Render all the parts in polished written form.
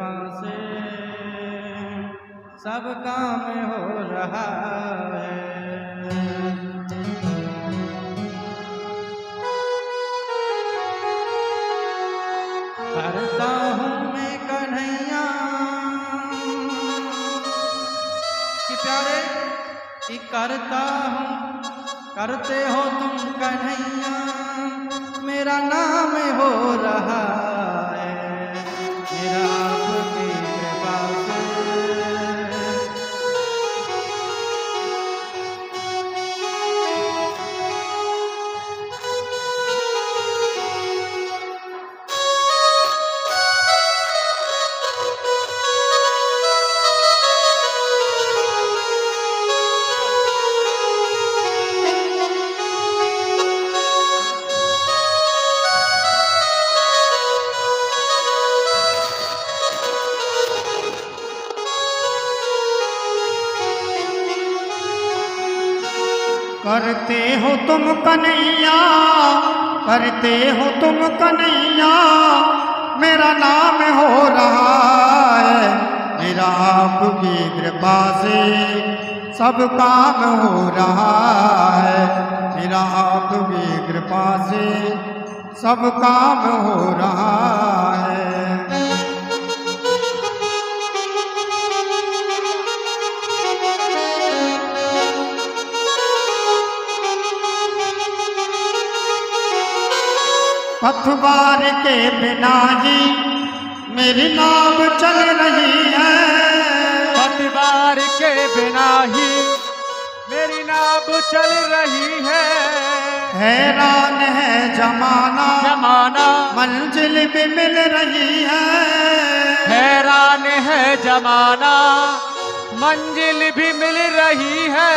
कृपा से सब काम हो रहा है। करता हूँ मैं कन्हैया कि प्यारे कि करता हूँ, करते हो तुम कन्हैया, मेरा नाम हो रहा है, मेरा आपकी कृपा से। करते हो तुम कन्हैया, करते हो तुम कन्हैया, मेरा नाम हो रहा है, मेरा आपकी कृपा से सब काम हो रहा है, मेरा आपकी कृपा से सब काम हो रहा है। पतवार के बिना ही मेरी नाव चल रही है, पतवार के बिना ही मेरी नाव चल रही है। हैरान है जमाना, जमाना मंजिल भी मिल रही है, हैरान है जमाना, मंजिल भी मिल रही है।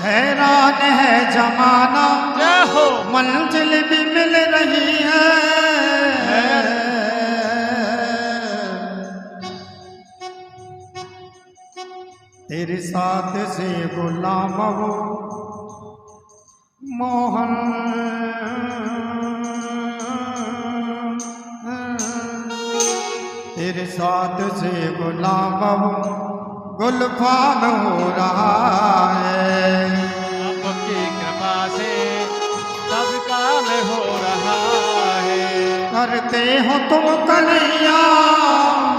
हैरान है जमाना, जय हो, मंजिल भी मिल रही है। तेरे साथ से गुलाम हो मोहन, तेरे साथ से गुलाम हो गुलफाम हो रहा है, आपकी कृपा से सब काम हो रहा है। करते हो तुम कन्हैया,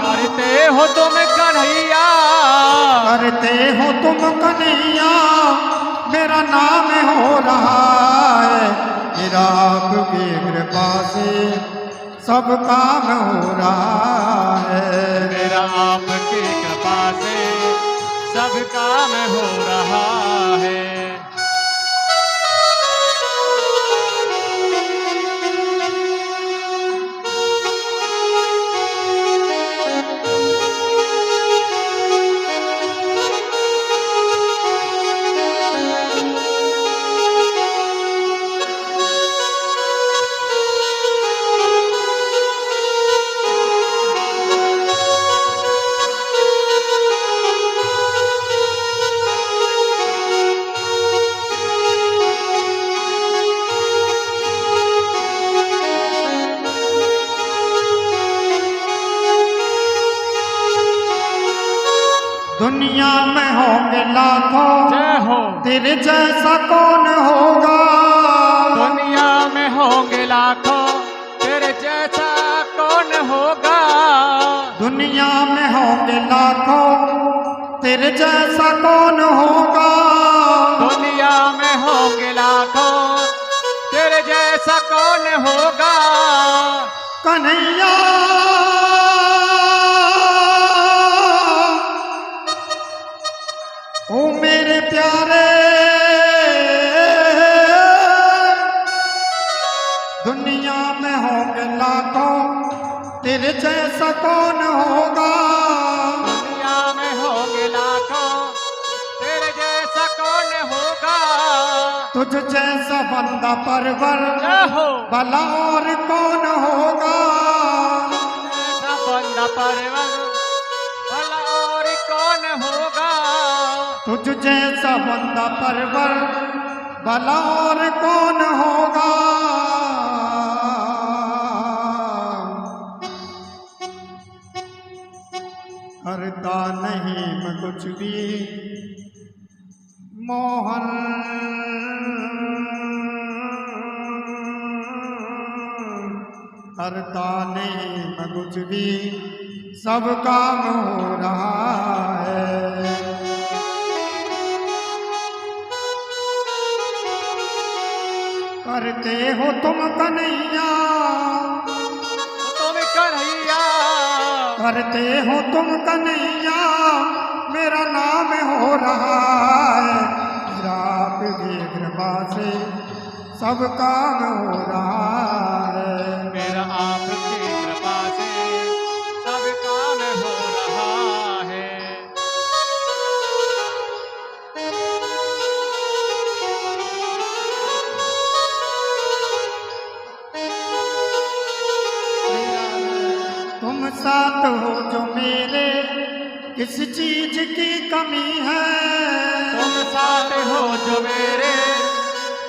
करते हो तुम कन्हैया, करते हो तुम कन्हैया, मेरा नाम हो रहा है, मेरा आपकी कृपा से सब काम हो रहा है, मेरा आपकी कृपा से सब काम हो रहा है। दुनिया में होंगे लाखों, जय हो, तेरे जैसा कौन होगा, दुनिया में होंगे लाखों, तेरे जैसा कौन होगा। दुनिया में होंगे लाखों, तेरे जैसा कौन होगा, दुनिया में होंगे लाखों, तेरे जैसा कौन होगा। कन्हैया ओ मेरे प्यारे, दुनिया में होंगे लाखों, तेरे जैसा कौन होगा, दुनिया में होंगे लाखों, तेरे जैसा कौन होगा। तुझ जैसा बंदा परवर जय हो, भला और कौन होगा, ऐसा बंदा परवर भला और कौन होगा। तुझ जैसा बंदा परवर भला और कौन होगा। करता नहीं मैं कुछ भी मोहन। करता नहीं मैं कुछ भी, सब काम हो रहा है। करते हो तुम कन्हैया, तुम कन्हैया, करते हो तुम कन्हैया, मेरा नाम हो रहा है। मेरा आपकी कृपा से सब काम हो रहा है। मेरा आपकी कृपा से सब काम हो रहा है। तुम साथ हो जो मेरे, किस चीज की कमी है। तुम साथ हो जो मेरे,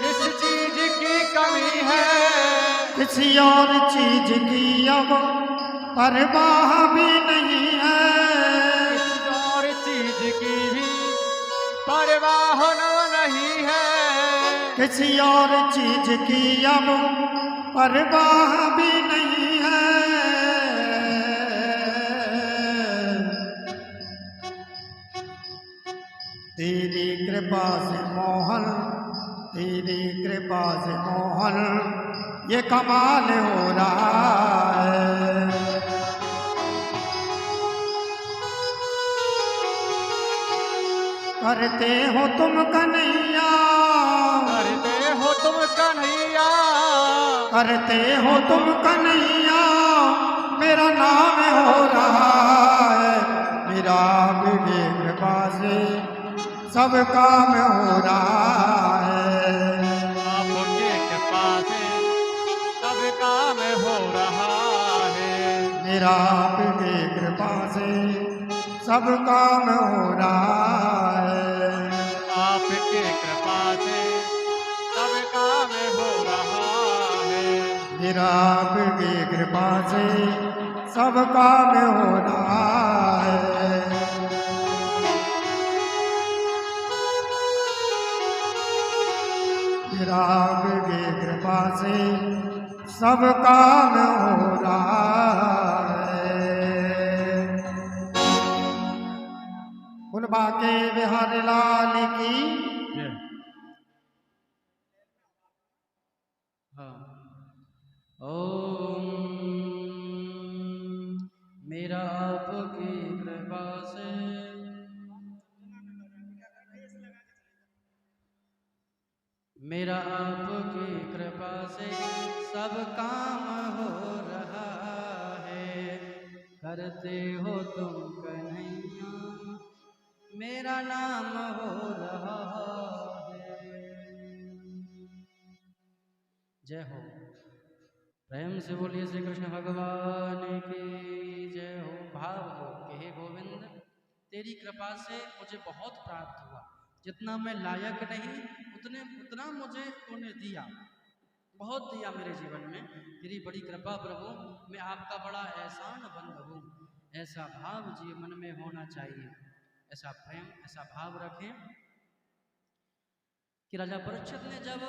किस चीज की कमी है। किसी और चीज की अब परवाह भी नहीं है। किसी और चीज की भी परवाह नहीं है। किसी और चीज की अब परवाह भी नहीं है। तेरी कृपा से मोहन, तेरी कृपा से मोहन, ये कमाल हो रहा है। करते हो तुम कन्हैया, करते हो तुम कन्हैया, करते हो तुम कन्हैया, मेरा नाम हो रहा है। मेरा आपकी कृपा से सब काम हो रहा है। आपके कृपा से सब काम हो रहा है। मेरा आपकी कृपा से सब काम हो रहा है। आपके कृपा से सब काम हो रहा है। मेरा आपकी कृपा से सब काम हो रहा है। मेरा आपकी कृपा से सब काम हो रहा है। बोल बाके बिहारी लाल की। हाँ। ओम मेरा आपकी कृपा से, मेरा आपकी कृपा से सब काम हो रहा है। करते हो तुम कन्हैया, मेरा नाम हो रहा है। जय हो। प्रेम से बोलिए श्री कृष्ण भगवान की जय हो। भाव हो कि हे गोविंद, तेरी कृपा से मुझे बहुत प्राप्त हुआ। जितना मैं लायक नहीं उतना मुझे तूने दिया, बहुत दिया मेरे जीवन में। तेरी बड़ी कृपा प्रभु, मैं आपका बड़ा एहसान बंद हूँ। ऐसा भाव जीवन में होना चाहिए, ऐसा प्रेम, ऐसा भाव रखें कि राजा परीक्षित ने जब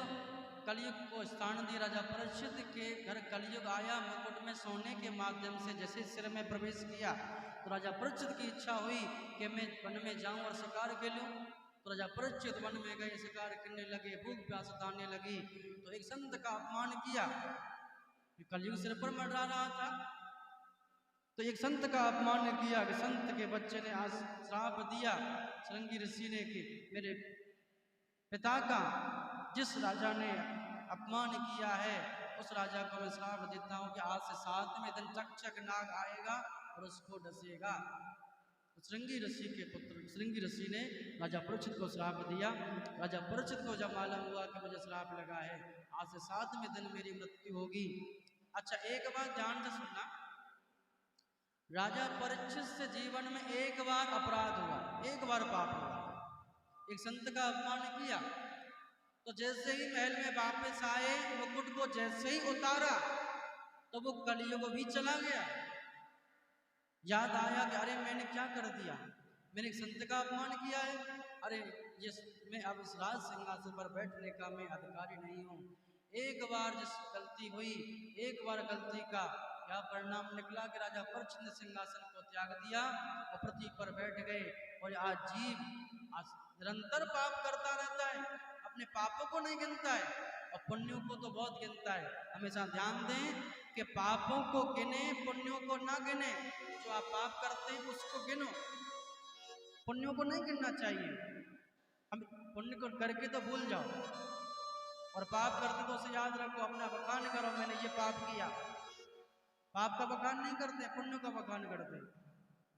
कलयुग को स्थान दिया, राजा परीक्षित के घर कलयुग आया, मुकुट में सोने के माध्यम से जैसे सिर में प्रवेश किया, तो राजा परीक्षित की इच्छा हुई कि मैं वन में जाऊं और शिकार खेलूं। तो राजा परीक्षित वन में गए, शिकार करने लगे, भूख प्यास सताने लगी। तो एक संत का अपमान किया, कलयुग सिर पर मंडरा रहा था। तो एक संत का अपमान किया कि संत के बच्चे ने आज श्राप दिया श्रृंगी ऋषि ने कि मेरे पिता का जिस राजा ने अपमान किया है उस राजा को मैं श्राप देता हूं कि आज से 7वें दिन चकचक नाग आएगा और उसको डसेगा। तो श्रृंगी ऋषि के पुत्र श्रृंगी ऋषि ने राजा परीक्षित को श्राप दिया। राजा परीक्षित को जब मालूम हुआ कि मुझे श्राप लगा है, आज से 7वें दिन मेरी मृत्यु होगी। अच्छा, एक बात ध्यान से सुनना, राजा परीक्षित से जीवन में एक बार अपराध हुआ, एक बार पाप हुआ। एक संत का अपमान किया, तो जैसे ही महल में वापस आए, मुकुट को जैसे ही उतारा तो वो कलयुग भी चला गया। याद आया कि अरे मैंने क्या कर दिया, मैंने एक संत का अपमान किया है, अरे ये मैं अब इस राज सिंहासन पर बैठने का मैं अधिकारी नहीं हूँ। एक बार जिस गलती हुई, एक बार गलती का क्या परिणाम निकला कि राजा परीक्षित ने सिंहासन को त्याग दिया और पृथ्वी पर बैठ गए। और आज जीव आज निरंतर पाप करता रहता है, अपने पापों को नहीं गिनता है और पुण्यों को तो बहुत गिनता है। हमेशा ध्यान दें कि पापों को गिने, पुण्यों को ना गिने। जो आप पाप करते हैं उसको गिनो, पुण्यों को नहीं गिनना चाहिए। हम पुण्य को करके तो भूल जाओ और पाप करते तो उसे याद रखो, अपना बखान करो, मैंने ये पाप किया। पाप का बखान नहीं करते, पुण्य का बखान करते।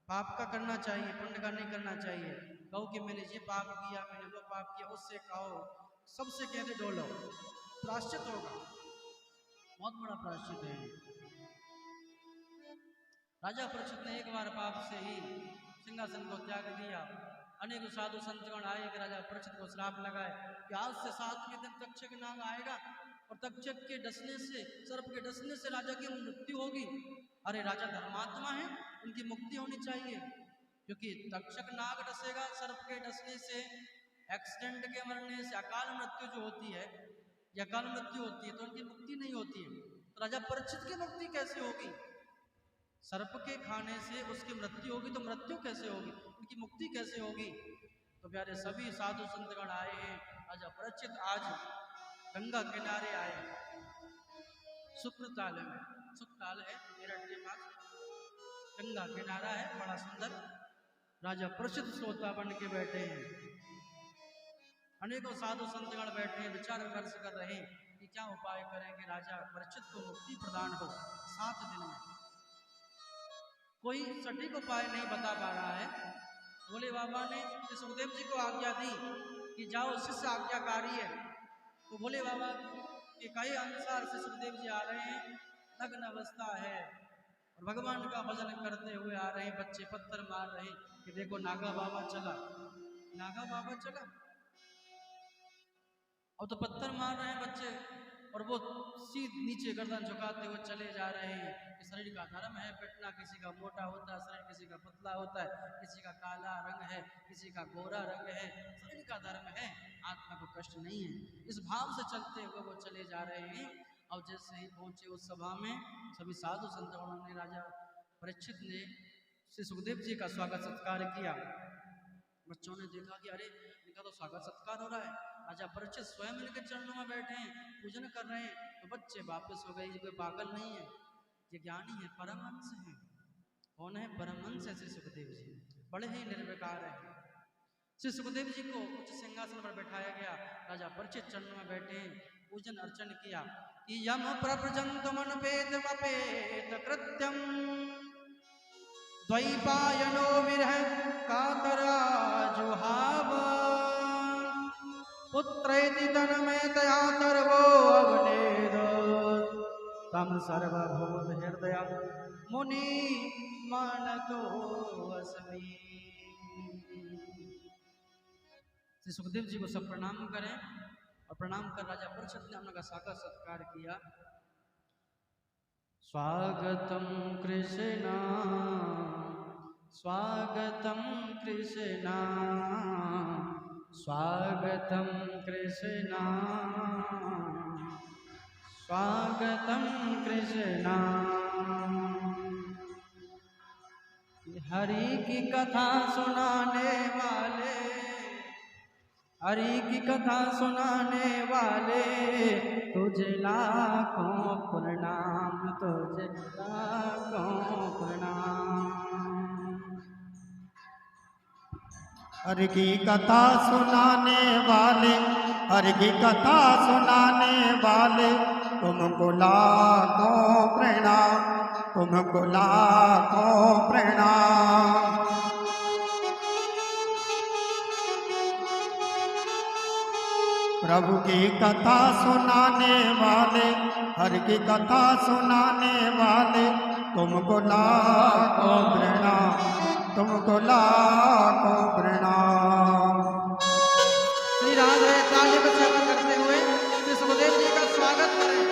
पाप का करना चाहिए, पुण्य का नहीं करना चाहिए। कहो कि मैंने ये पाप किया, मैंने वो पाप किया, उससे कहो, सबसे कहते डोलो, प्रायश्चित होगा, बहुत बड़ा प्रायश्चित है। राजा परीक्षित ने एक बार पाप से ही सिंहासन को त्याग दिया। अनेक साधु संतगण आए कि राजा परीक्षित को श्राप लगाए कि आज से 7वें दिन तक्षक नाग आएगा और तक्षक के डसने से, सर्प के डसने से राजा की मृत्यु होगी। अरे राजा धर्मात्मा है, उनकी मुक्ति होनी चाहिए, क्योंकि तक्षक नाग डसेगा, सर्प के डसने से, एक्सीडेंट के मरने से अकाल मृत्यु जो होती है, या अकाल मृत्यु होती है तो उनकी मुक्ति नहीं होती है। तो राजा परीक्षित की मुक्ति कैसे होगी? सर्प के खाने से उसकी मृत्यु होगी तो मृत्यु कैसे होगी, उनकी मुक्ति कैसे होगी? तो प्यारे सभी साधु संतगण आए हैं। राजा परीक्षित आज गंगा किनारे आए, शुक्रताल में, शुक्रताल है मेरठ के पास, गंगा किनारा है बड़ा सुंदर। राजा परीक्षित श्रोता बन के बैठे हैं, अनेकों साधु संतगण बैठे हैं, विचार विमर्श कर रहे हैं कि क्या उपाय करें कि राजा परीक्षित को मुक्ति प्रदान हो 7 दिन में। कोई सटीक उपाय नहीं बता पा रहा है। भोले बाबा ने सुखदेव जी को आज्ञा दी कि जाओ, शिष्य आज्ञाकारी है। तो भोले बाबा के कहे अनुसार से सुखदेव जी आ रहे हैं, नग्न अवस्था है और भगवान का भजन करते हुए आ रहे हैं। बच्चे पत्थर मार रहे हैं कि देखो नागा बाबा चला, नागा बाबा चला, और तो पत्थर मार रहे हैं बच्चे और वो सीध नीचे गर्दन झुकाते हुए चले जा रहे हैं। कि शरीर का धर्म है पिटना, किसी का मोटा होता है शरीर, किसी का पतला होता है, किसी का काला रंग है, किसी का गोरा रंग है, शरीर का धर्म है, आत्मा को कष्ट नहीं है। इस भाव से चलते हुए वो चले जा रहे हैं। और जैसे ही पहुंचे उस सभा में, सभी साधु संतों ने राजा परीक्षित ने श्री सुखदेव जी का स्वागत सत्कार किया। बच्चों ने देखा कि अरे इनका तो स्वागत सत्कार हो रहा है, राजा परीक्षित स्वयं इनके चरणों में बैठे हैं, पूजन कर रहे हैं। तो बच्चे वापस हो गए, ये कोई पागल नहीं है, ये ज्ञानी है, परमहंस है। कौन है? परमहंस है श्री सुखदेव जी, बड़े ही निर्विकार है। श्री सुखदेव जी को उच्च सिंहासन पर बैठाया गया, राजा परीक्षित चरणों में बैठे, पूजन अर्चन किया। यम प्रव्रजन्तमनुपेतमपेत कृत्यम द्वैपायनो विरह कातराजुहाव पुत्रेति तन्मयतया तर्वो अग्नेद तम सर्वभूत हृदय मुनि मानतो अस्मि। श्री सुखदेव जी को सब प्रणाम करें और प्रणाम कर राजा परीक्षित ने उनका स्वागत सत्कार किया। स्वागतम कृष्णा, स्वागतम कृष्णा, स्वागतम कृष्णा, स्वागतम कृष्णा। हरि की कथा सुनाने वाले, हरि की कथा सुनाने वाले, तुझे लाखों प्रणाम, तुझे लाखों प्रणाम। हरि की कथा सुनाने वाले, हरि की कथा सुनाने वाले, तुमको लाखों प्रणाम, तुमको लाखों प्रणाम। प्रभु की कथा सुनाने वाले, हरि की कथा सुनाने वाले, तुमको लाखों प्रणाम, तुमको लाखों प्रणाम। श्री राधे ताली में सेवा करते हुए श्री सुखदेव जी का स्वागत करें।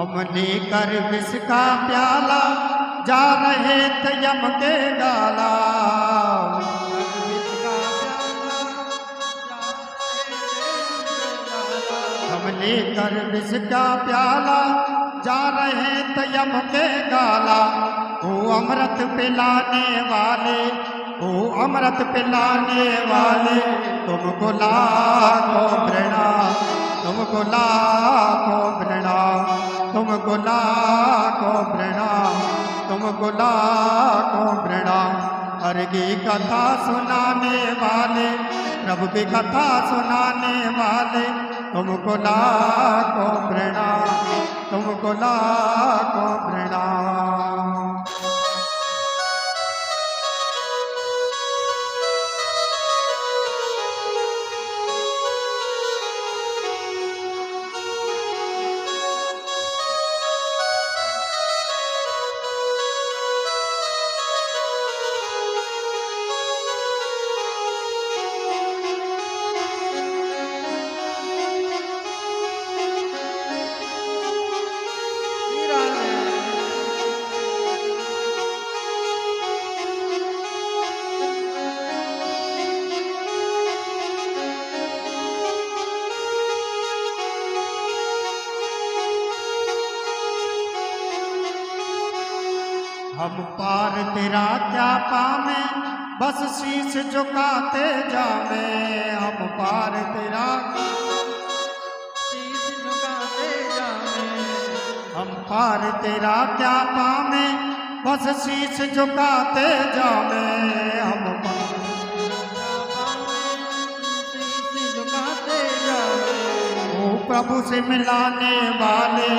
हम लेकर विष का प्याला जा रहे थे यम के गाला। हम लेकर विष का प्याला जा रहे थे यम के गाला। ओ अमृत पिलाने वाले, ओ अमृत पिलाने वाले, तुमको लाखों प्रणाम, तुमको लाखों प्रणाम, तुमको लाखों प्रणाम, तुमको लाखों प्रणाम। हर की कथा सुनाने वाले, प्रभु की कथा सुनाने वाले, तुमको लाखों प्रणाम, तुमको लाखों प्रणाम। हम पार तेरा क्या पावे, बस शीश झुकाते जावे। हम पार तेरा शीश झुकाते जावे। हम पार तेरा क्या पावे, बस शीश झुकाते जावे। हम शीश झुकाते जावे। ओ प्रभु से मिलाने वाले,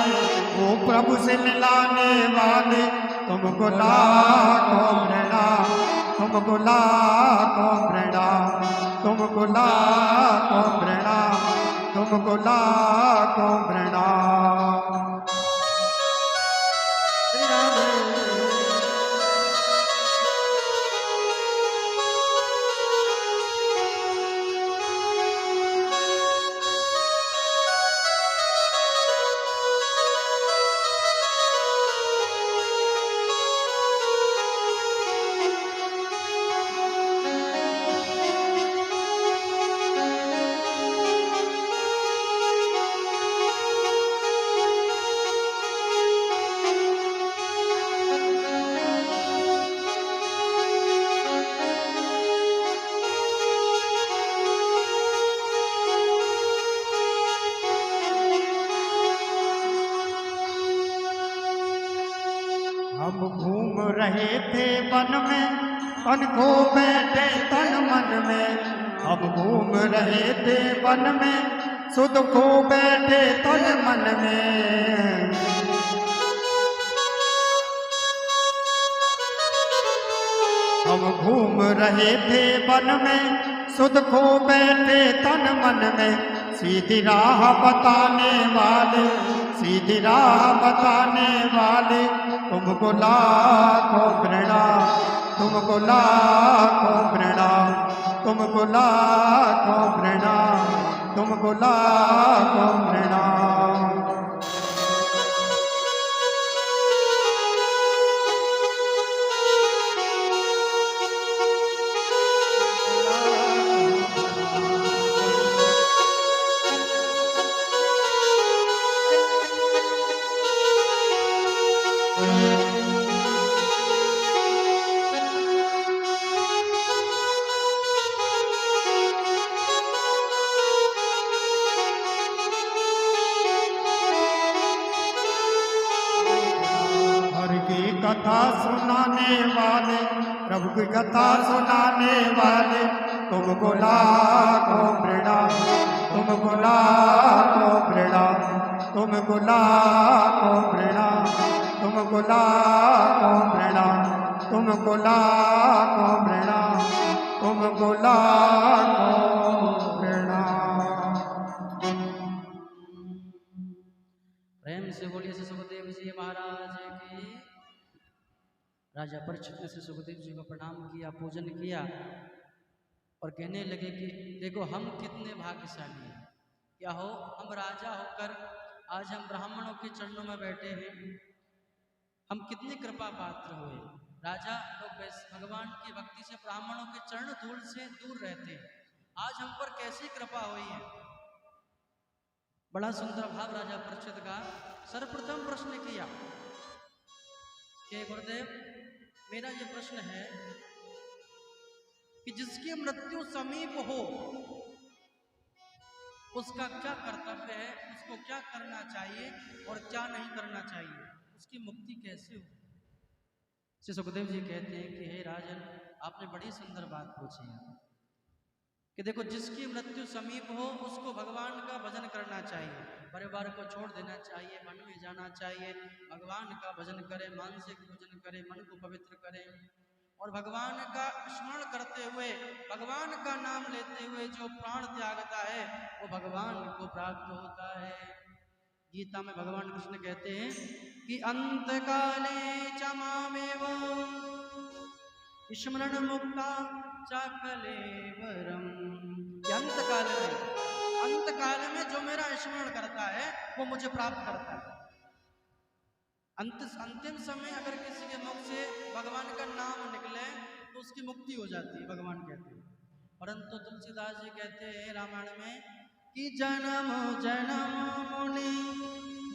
ओ प्रभु से मिलाने वाले, तुमको लाखों प्रणाम, तुमको लाखों प्रणाम, तुमको लाखों प्रणाम, तुमको लाखों प्रणाम। श्री राधे। हम घूम रहे थे वन में, तन को बैठे तन मन में। हम घूम रहे थे वन में, सुध को बैठे तन मन में। हम घूम रहे थे वन में, सुध को बैठे तन मन में। सीधी राह बताने वाले, सीधी राह बताने वाले, तुमको लाखों प्रणाम, तुमको लाखों प्रणाम, तुमको लाखों प्रणाम, तुमको लाखों प्रणाम। कथा सुनाने वाले, प्रभु की कथा सुनाने वाले, तुमको लाखों प्रणाम, तुमको लाखों प्रणाम, तुमको लाखों प्रणाम, तुमको लाखों प्रणाम, तुमको लाखों प्रणाम, तुमको लाखों प्रणाम। प्रेम से बोलिए श्री सुखदेव जी महाराज की। राजा परीक्षित ने श्री सुखदेव जी को प्रणाम किया, पूजन किया और कहने लगे कि देखो हम कितने भाग्यशाली हैं। क्या हो, हम राजा होकर आज हम ब्राह्मणों के चरणों में बैठे हैं, हम कितने कृपा पात्र हुए। राजा लोग भगवान की भक्ति से ब्राह्मणों के चरण धूल से दूर रहते हैं, आज हम पर कैसी कृपा हुई है। बड़ा सुंदर भाव राजा परीक्षित का। सर्वप्रथम प्रश्न किया कि गुरुदेव मेरा ये प्रश्न है कि जिसकी मृत्यु समीप हो उसका क्या कर्तव्य है, उसको क्या करना चाहिए और क्या नहीं करना चाहिए, उसकी मुक्ति कैसे हो। श्री सुखदेव जी कहते हैं कि हे राजन, आपने बड़ी सुंदर बात पूछी है कि देखो जिसकी मृत्यु समीप हो उसको भगवान का भजन करना चाहिए, परिवार को छोड़ देना चाहिए, वन में जाना चाहिए, भगवान का भजन करे, मानसिक पूजन करे, मन को पवित्र करे और भगवान का स्मरण करते हुए, भगवान का नाम लेते हुए जो प्राण त्यागता है वो भगवान को प्राप्त होता है। गीता में भगवान कृष्ण कहते हैं कि अंत काले च मामेव स्मरण मुक्ता च कलेवरम। अंत काल में जो मेरा स्मरण करता है वो मुझे प्राप्त करता है। अंतिम समय अगर किसी के मुख से भगवान का नाम निकले तो उसकी मुक्ति हो जाती है, भगवान कहते हैं। परंतु तुलसीदास जी कहते हैं रामायण में कि जन्म जन्म मुनि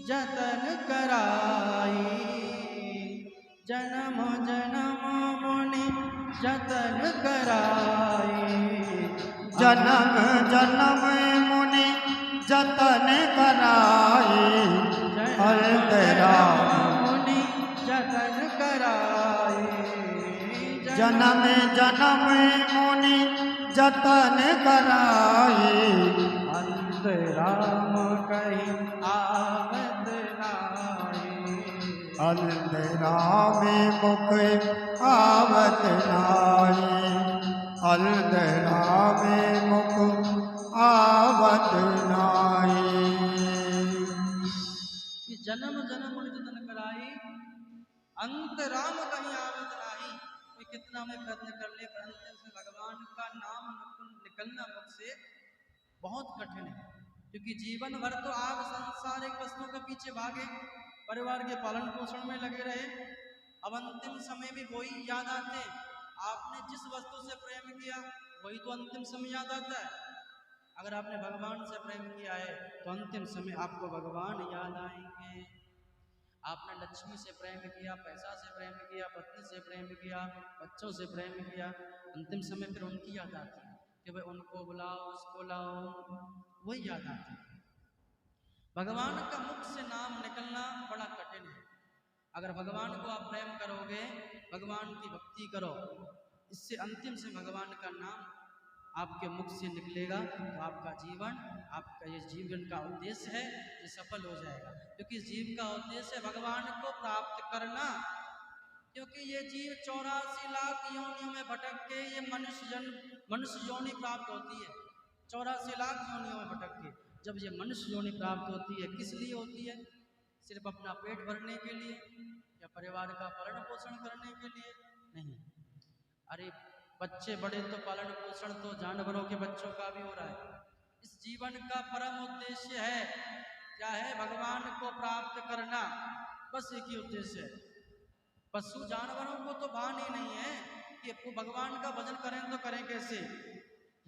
जतन कराई, जन्म जन्म मुनि जतन कराई, जन्म जन्म मुनि जतन कराई, अंतराम मुनि जतन कराई, जन्म जन्म मुनि जतन कराई, अंतराम कहीं आवत नाई, अंतराम मुख आवत नाई, अंतराम मुख आवत नाई। जन्म जन्म मुनि जतन कराई, अंत राम कहीं आवत नाही। कोई कितना में प्रयत्न कर ले पर अंत से भगवान का नाम निकलना मुख से बहुत कठिन है, क्योंकि जीवन भर तो आप सांसारिक वस्तुओं के पीछे भागे, परिवार के पालन पोषण में लगे रहे, अब अंतिम समय भी वही याद आते। आपने जिस वस्तु से प्रेम किया वही तो अंतिम समय याद आता है। अगर आपने भगवान से प्रेम किया है तो अंतिम समय आपको भगवान याद आएंगे। आपने लक्ष्मी से प्रेम किया, पैसा से प्रेम किया, पत्नी से प्रेम किया, बच्चों से प्रेम किया, अंतिम समय फिर उनकी याद आती है कि भाई उनको बुलाओ, उसको लाओ, वही याद आती है। भगवान का मुख से नाम निकलना बड़ा कठिन है। अगर भगवान को आप प्रेम करोगे, भगवान की भक्ति करो, इससे अंतिम से भगवान का नाम आपके मुख से निकलेगा तो आपका जीवन, आपका ये जीवन का उद्देश्य है ये सफल हो जाएगा। क्योंकि जीव का उद्देश्य है भगवान को प्राप्त करना, क्योंकि ये जीव 84 लाख योनियों में भटक के ये मनुष्य योनि प्राप्त होती है। 84 लाख योनियों में भटक के जब ये मनुष्य योनि प्राप्त होती है, किस लिए होती है? सिर्फ अपना पेट भरने के लिए या परिवार का पालन पोषण करने के लिए नहीं। अरे बच्चे बड़े तो पालन पोषण तो जानवरों के बच्चों का भी हो रहा है। इस जीवन का परम उद्देश्य है क्या है? भगवान को प्राप्त करना, बस एक ही उद्देश्य है। पशु जानवरों को तो भान ही नहीं है कि वो भगवान का भजन करें तो करें कैसे।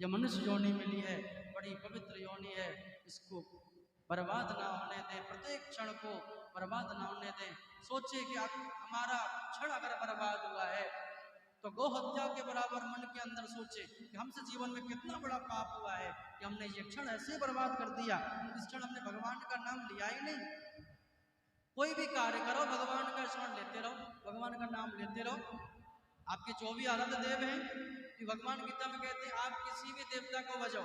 यह मनुष्य योनि मिली है, बड़ी पवित्र योनि है, इसको बर्बाद ना होने दें, प्रत्येक क्षण को बर्बाद ना होने दें। सोचे कि हमारा क्षण अगर बर्बाद हुआ है तो गौ हत्या के बराबर मन के अंदर सोचे कि हमसे जीवन में कितना बड़ा पाप हुआ है कि हमने ये क्षण ऐसे बर्बाद कर दिया। इस क्षण हमने भगवान का नाम लिया ही नहीं। कोई भी कार्य करो, भगवान का स्मरण लेते रहो, भगवान का नाम लेते रहो। आपके 24 आराध्य देव हैं कि भगवान गीता में कहते हैं आप किसी भी देवता को भजो,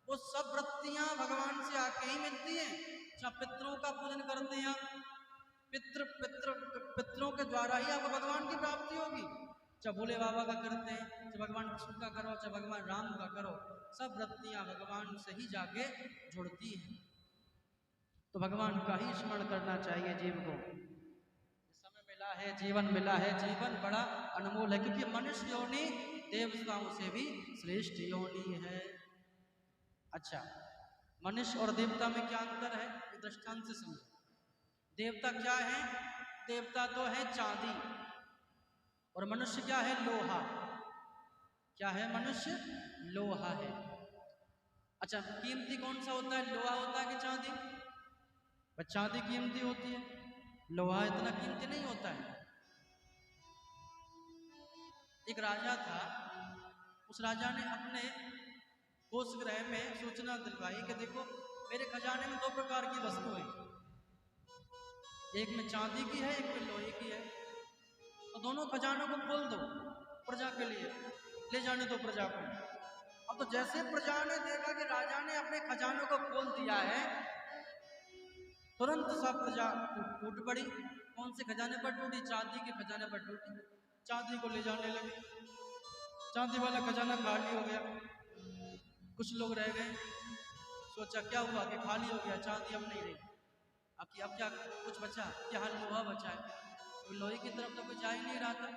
वो सब वृत्तियां भगवान से आके ही मिलती हैं। चाहे पितरों का पूजन करते हैं, पितरों के द्वारा ही आपको भगवान की प्राप्ति होगी। चाहे भोले बाबा का करते हैं, चाहे भगवान कृष्ण का करो, चाहे भगवान राम का करो, सब वृत्तियां भगवान से ही जाके जुड़ती हैं। तो भगवान का ही स्मरण करना चाहिए जीव को। समय मिला है, जीवन मिला है, जीवन बड़ा अनमोल है, क्योंकि मनुष्य योनि देवताओं से भी श्रेष्ठ योनि है। अच्छा, मनुष्य और देवता में क्या अंतर है, ये दृष्टांत से समझो। देवता क्या है? देवता तो है चांदी, और मनुष्य क्या है? लोहा। क्या है मनुष्य? लोहा है। अच्छा, कीमती कौन सा होता है? लोहा होता है कि चांदी? बस चांदी कीमती होती है, लोहा इतना कीमती नहीं होता है। एक राजा था, उस राजा ने अपने कोष गृह में सूचना दिलवाई कि देखो मेरे खजाने में 2 प्रकार की वस्तुएं, एक में चांदी की है, एक में लोहे की है, तो दोनों खजानों को खोल दो प्रजा के लिए, ले जाने दो प्रजा को। अब तो जैसे प्रजा ने देखा कि राजा ने अपने खजानों को खोल दिया है, तुरंत सा प्रजा टूट पड़ी। कौन से खजाने पर टूटी? चांदी के खजाने पर टूटी। चांदी को ले जाने लगे, चांदी वाला खजाना खाली हो गया। कुछ लोग रह गए, सोचा क्या हुआ कि खाली हो गया, चांदी अब नहीं रही, अब क्या कुछ बचा? क्या हाल? लोहा बचा है। तो लोहे की तरफ तो कोई जा ही नहीं रहा था,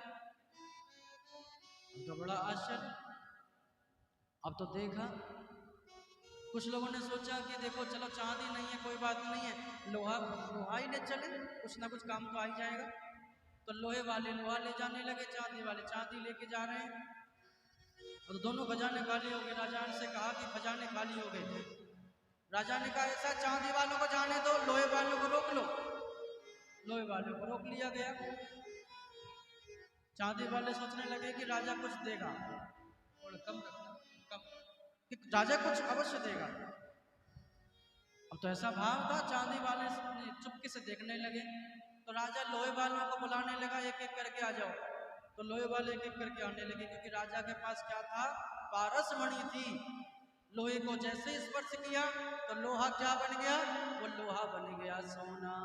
तो बड़ा आश्चर्य। अब तो देखा, कुछ लोगों ने सोचा कि देखो चलो चांदी नहीं है कोई बात नहीं है, लोहा ही ले चले, कुछ ना कुछ काम तो आ ही जाएगा। तो लोहे वाले लोहा ले जाने लगे, चांदी वाले चांदी लेके जा रहे हैं, और दोनों खजाने खाली हो गए। राजा से कहा कि खजाने खाली हो गए। राजा ने कहा ऐसा, चांदी वालों को जाने दो, लोहे वालों को रोक लो। लोहे वालों को रोक लिया गया। चांदी वाले सोचने लगे कि राजा कुछ देगा, और कम कि राजा कुछ अवश्य देगा। अब तो ऐसा भाव था, चांदी वाले चुपके से देखने लगे। तो राजा लोहे वालों को बुलाने लगा, एक एक करके आ जाओ। तो लोहे वाले एक एक करके आने लगे, क्योंकि राजा के पास क्या था? पारस मणि थी। लोहे को जैसे स्पर्श किया तो लोहा क्या बन गया? वो लोहा बन गया सोना।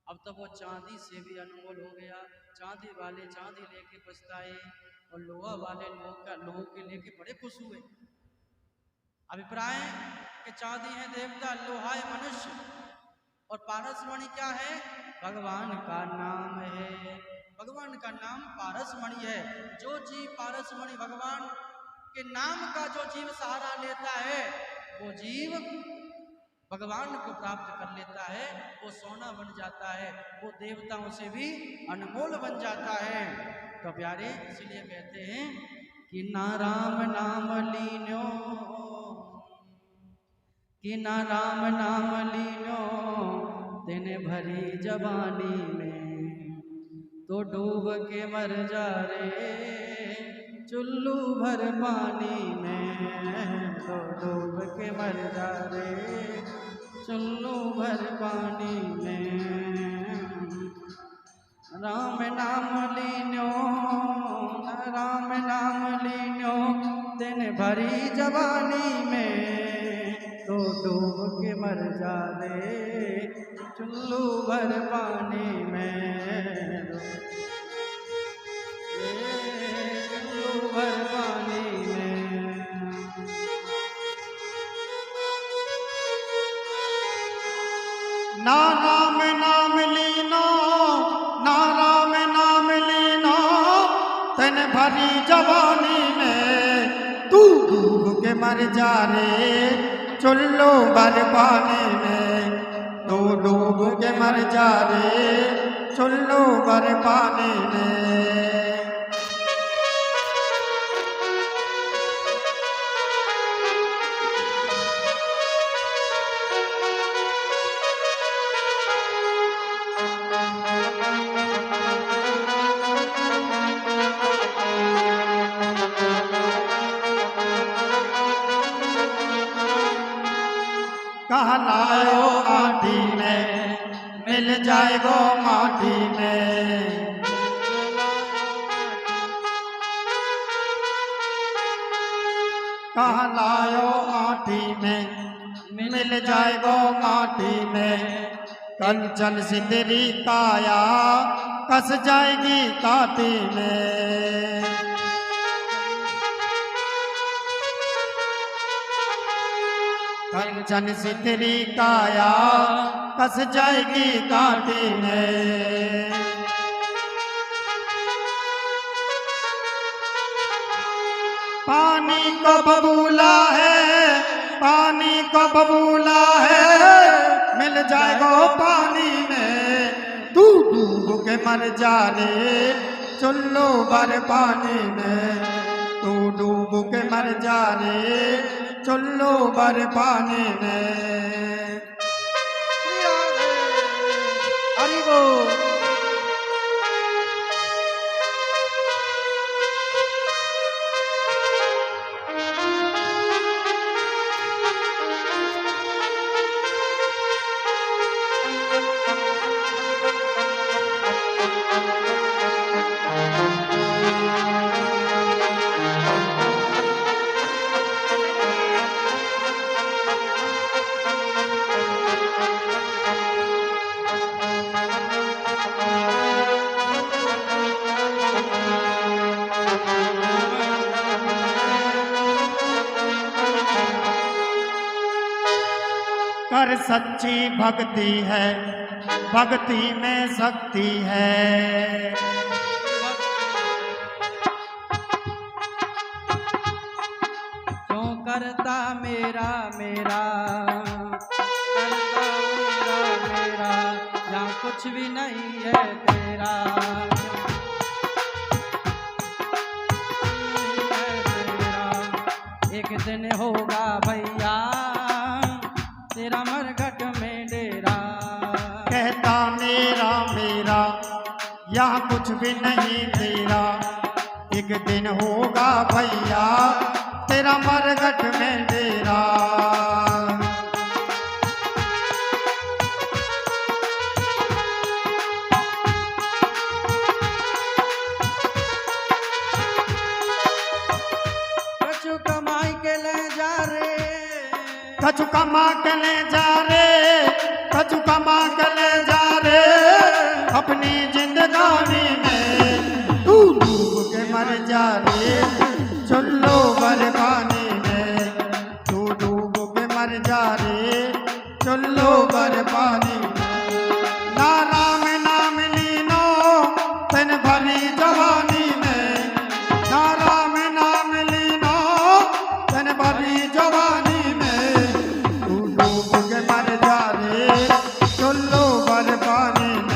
अब तो वो चांदी से भी अनमोल हो गया। चांदी वाले चांदी लेके पछताए, और लोहा वाले लोह के लेके बड़े खुश हुए। अभिप्राय कि चांदी है देवता, लोहा है मनुष्य, और पारस मणि क्या है? भगवान का नाम है। भगवान का नाम पारस मणि है। जो जीव पारस मणि भगवान के नाम का जो जीव सहारा लेता है, वो जीव भगवान को प्राप्त कर लेता है, वो सोना बन जाता है, वो देवताओं से भी अनमोल बन जाता है। तो प्यारे, इसलिए कहते हैं कि ना राम नाम लीनो, कि ना राम नाम लीनो दिन भरी जवानी में, तो डूब के मर जा रे चुल्लू भर पानी में, तो डूब के मर जा रे चुल्लू भर पानी में। राम नाम लीनो, राम नाम लीनो दिन भरी जवानी में, तो डूब के मर जा रे चुल्लू भर पानी में, चुल्लू भर पानी में। ना राम नाम लीनो, ना राम नाम लीनो तन भरी जवानी में, तू डूब के मर जा रे चुल्लू भर पानी में, तू डूब के मर जा रे चुल्लू भर पानी में। कहाँ लायो आटी में, मिल जाएगो माटी में, कहाँ लायो आटी में, मिल जाएगो माटी में, कंचन सिंदरी काया कस जाएगी काटी में। कंचन सिंदरी काया कस जाएगी काटी में। पानी को बबूला है, पानी को बबूला है मिल जाएगा पानी में। तू डूब के मर जा रे चुल्लू भर पानी में। तू डूब के मर जा रे चुल्लू भर पानी में। हरि बोल। कर सच्ची भक्ति है भक्ति में शक्ति है। क्यों करता मेरा मेरा करता मेरा मेरा यहाँ कुछ भी नहीं है तेरा। एक दिन होगा भैया तेरा मरघट में डेरा। कहता मेरा मेरा यहाँ कुछ भी नहीं तेरा। एक दिन होगा भैया तेरा मरघट में डेरा। कछु कमाई के ले जा रे कछु कमा के ले जा रे कछु कमा के ले जा रे अपनी जिंदगानी में। तू डूब के मर जा रे चुल्लू भर पानी में। तू डूब के मर जा रे चुल्लू भर पानी में। ना राम नाम लीनो तन भरी जवानी में। ना राम नाम लीनो तन भरी जवानी में। तू डूब के मर जा रे चुल्लू भर पानी में।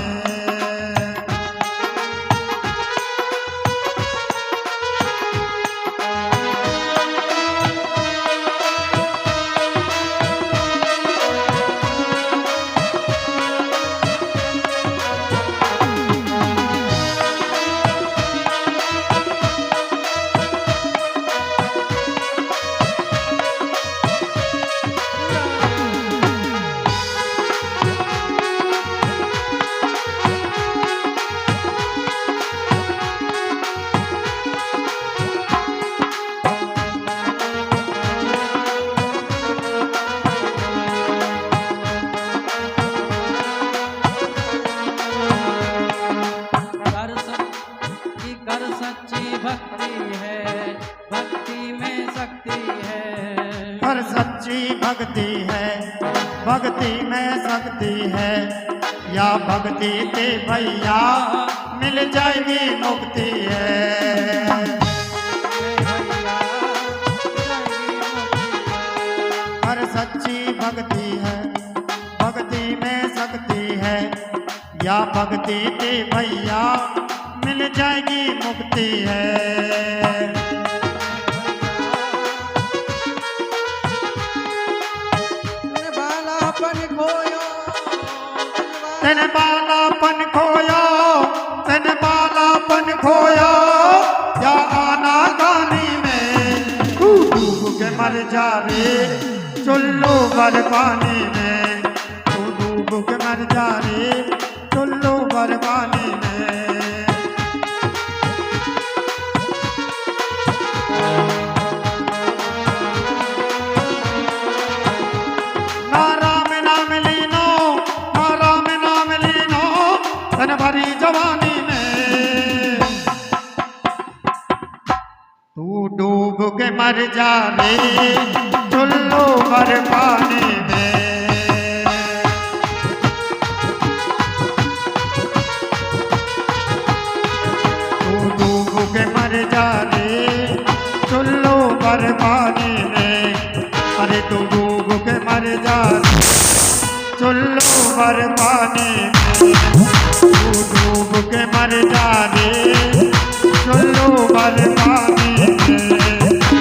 कर सच्ची भक्ति है भक्ति में शक्ति है। कर सच्ची भक्ति है भक्ति में शक्ति है। या भक्ति के भैया मिल जाएगी मुक्ति है। कर सच्ची भक्ति है भक्ति में शक्ति है। या भक्ति के भैया मिल जाएगी मुक्ति है। बालापन खोयो तेने बालापन खोया तेने बालापन खोया। या आना गानी में। तू डूब के मर जा रे चुल्लू भर पानी में। तू डूब के मर जा रे चुल्लू भर पानी में। ना राम नाम लीनो ना राम नाम लीनो तन भरी जवानी में। तू डूब के मर जा रे चुल्लू भर पानी में। तू डूब के मर जा रे चुल्लू भर पानी में। अरे तू डूब के मर जा रे चुल्लू भर पानी में तू डूब के मर जा रे चुल्लू भर पानी में तू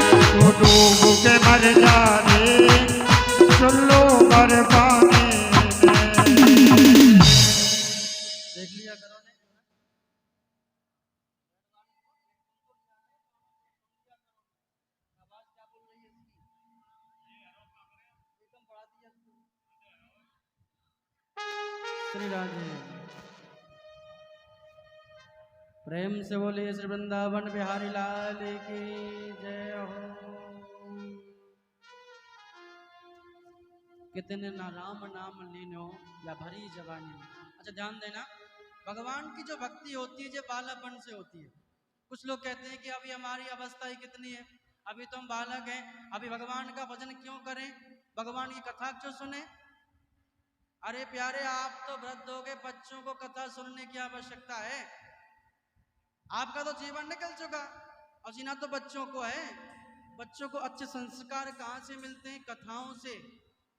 डूब के मर जा रे चुल्लू भर पानी में। देख लिया करो ने आवाज क्या बोल रही है इसकी एकदम बढ़ा दिया श्री राधे प्रेम से बोले श्री वृंदावन बिहारी लाल की जय हो। कितने ना राम नाम लीनो या भरी जवानी। अच्छा ध्यान देना, भगवान की जो भक्ति होती है जो बालापन से होती है। कुछ लोग कहते हैं कि अभी हमारी अवस्था ही कितनी है, अभी तो हम बालक हैं, अभी भगवान का भजन क्यों करें, भगवान की कथा क्यों सुने। अरे प्यारे आप तो वृद्ध हो गए, बच्चों को कथा सुनने की आवश्यकता है। आपका तो जीवन निकल चुका और जीना तो बच्चों को है। बच्चों को अच्छे संस्कार कहाँ से मिलते हैं, कथाओं से।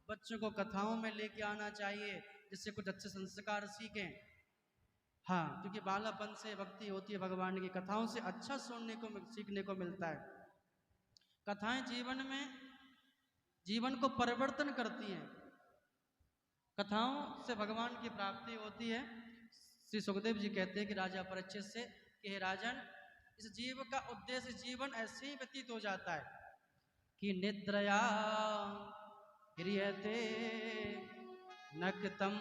बच्चों को कथाओं में लेके आना चाहिए जिससे कुछ अच्छे संस्कार सीखें। हाँ, क्योंकि बालापन से भक्ति होती है भगवान की कथाओं से अच्छा सुनने को सीखने को मिलता है। कथाएं जीवन में जीवन को परिवर्तन करती हैं। कथाओं से भगवान की प्राप्ति होती है। श्री सुखदेव जी कहते हैं कि राजा परीक्षित से कि हे राजन, इस जीव का उद्देश्य जीवन ऐसे ही व्यतीत हो जाता है कि निद्रया ह्रियते नक्तम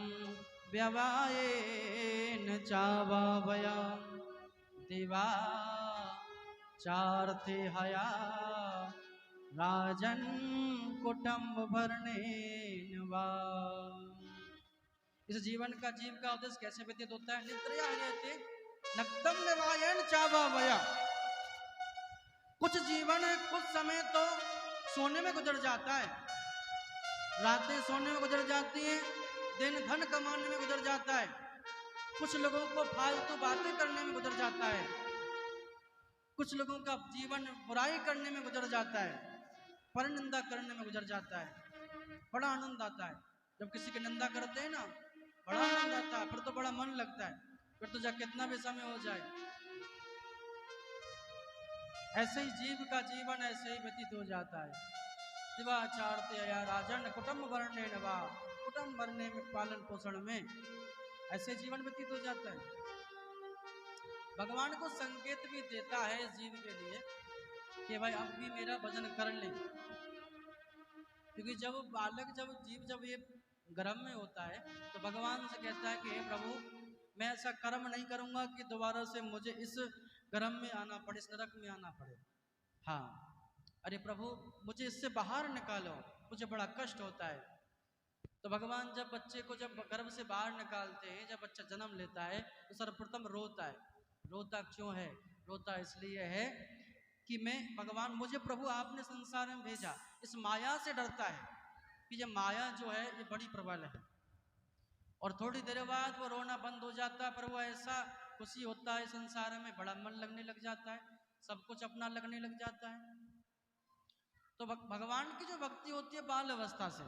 व्यवायेन चावावया दिवा चार्थे हया राजन कुटुंब भरणेन वा। इस जीवन का जीव का उद्देश्य कैसे व्यतीत होता है? निद्रया ह्रियते नक्तम व्यवायेन चावावया। कुछ जीवन कुछ समय तो सोने में गुजर जाता है, रातें सोने में गुजर जाती हैं, दिन धन कमाने में गुजर जाता है। कुछ लोगों को फालतू बातें करने में गुजर जाता है। कुछ लोगों का जीवन बुराई करने में गुजर जाता है, परनिंदा करने में गुजर जाता है। बड़ा आनंद आता है जब किसी की निंदा करते हैं ना, बड़ा आनंद आता है, फिर तो बड़ा मन लगता है, फिर तो जब कितना भी समय हो जाए। ऐसे ही जीव का जीवन ऐसे ही व्यतीत हो जाता है। दिवाचारते या राजन कुटुंब भरने नवा, कुटुंब भरने में पालन पोषण में ऐसे जीवन व्यतीत हो जाता है। भगवान को संकेत भी देता है इस जीव के लिए कि भाई अब भी मेरा भजन कर ले। क्योंकि जब बालक जब ये गर्भ में होता है तो भगवान से कहता है कि हे प्रभु, मैं ऐसा कर्म नहीं करूंगा कि दोबारा से मुझे इस गर्भ में आना पड़े, इस नरक में आना पड़े। हाँ, अरे प्रभु मुझे इससे बाहर निकालो, मुझे बड़ा कष्ट होता है। तो भगवान जब बच्चे को जब गर्भ से बाहर निकालते हैं, जब बच्चा जन्म लेता है तो सर्वप्रथम रोता है। रोता क्यों है? रोता इसलिए है कि मैं भगवान, मुझे प्रभु आपने संसार में भेजा, इस माया से डरता है कि ये माया जो है ये बड़ी प्रबल है। और थोड़ी देर बाद वो रोना बंद हो जाता है, पर वो ऐसा खुशी होता है संसार में, बड़ा मन लगने लग जाता है, सब कुछ अपना लगने लग जाता है। तो भगवान की जो भक्ति होती है बाल अवस्था से।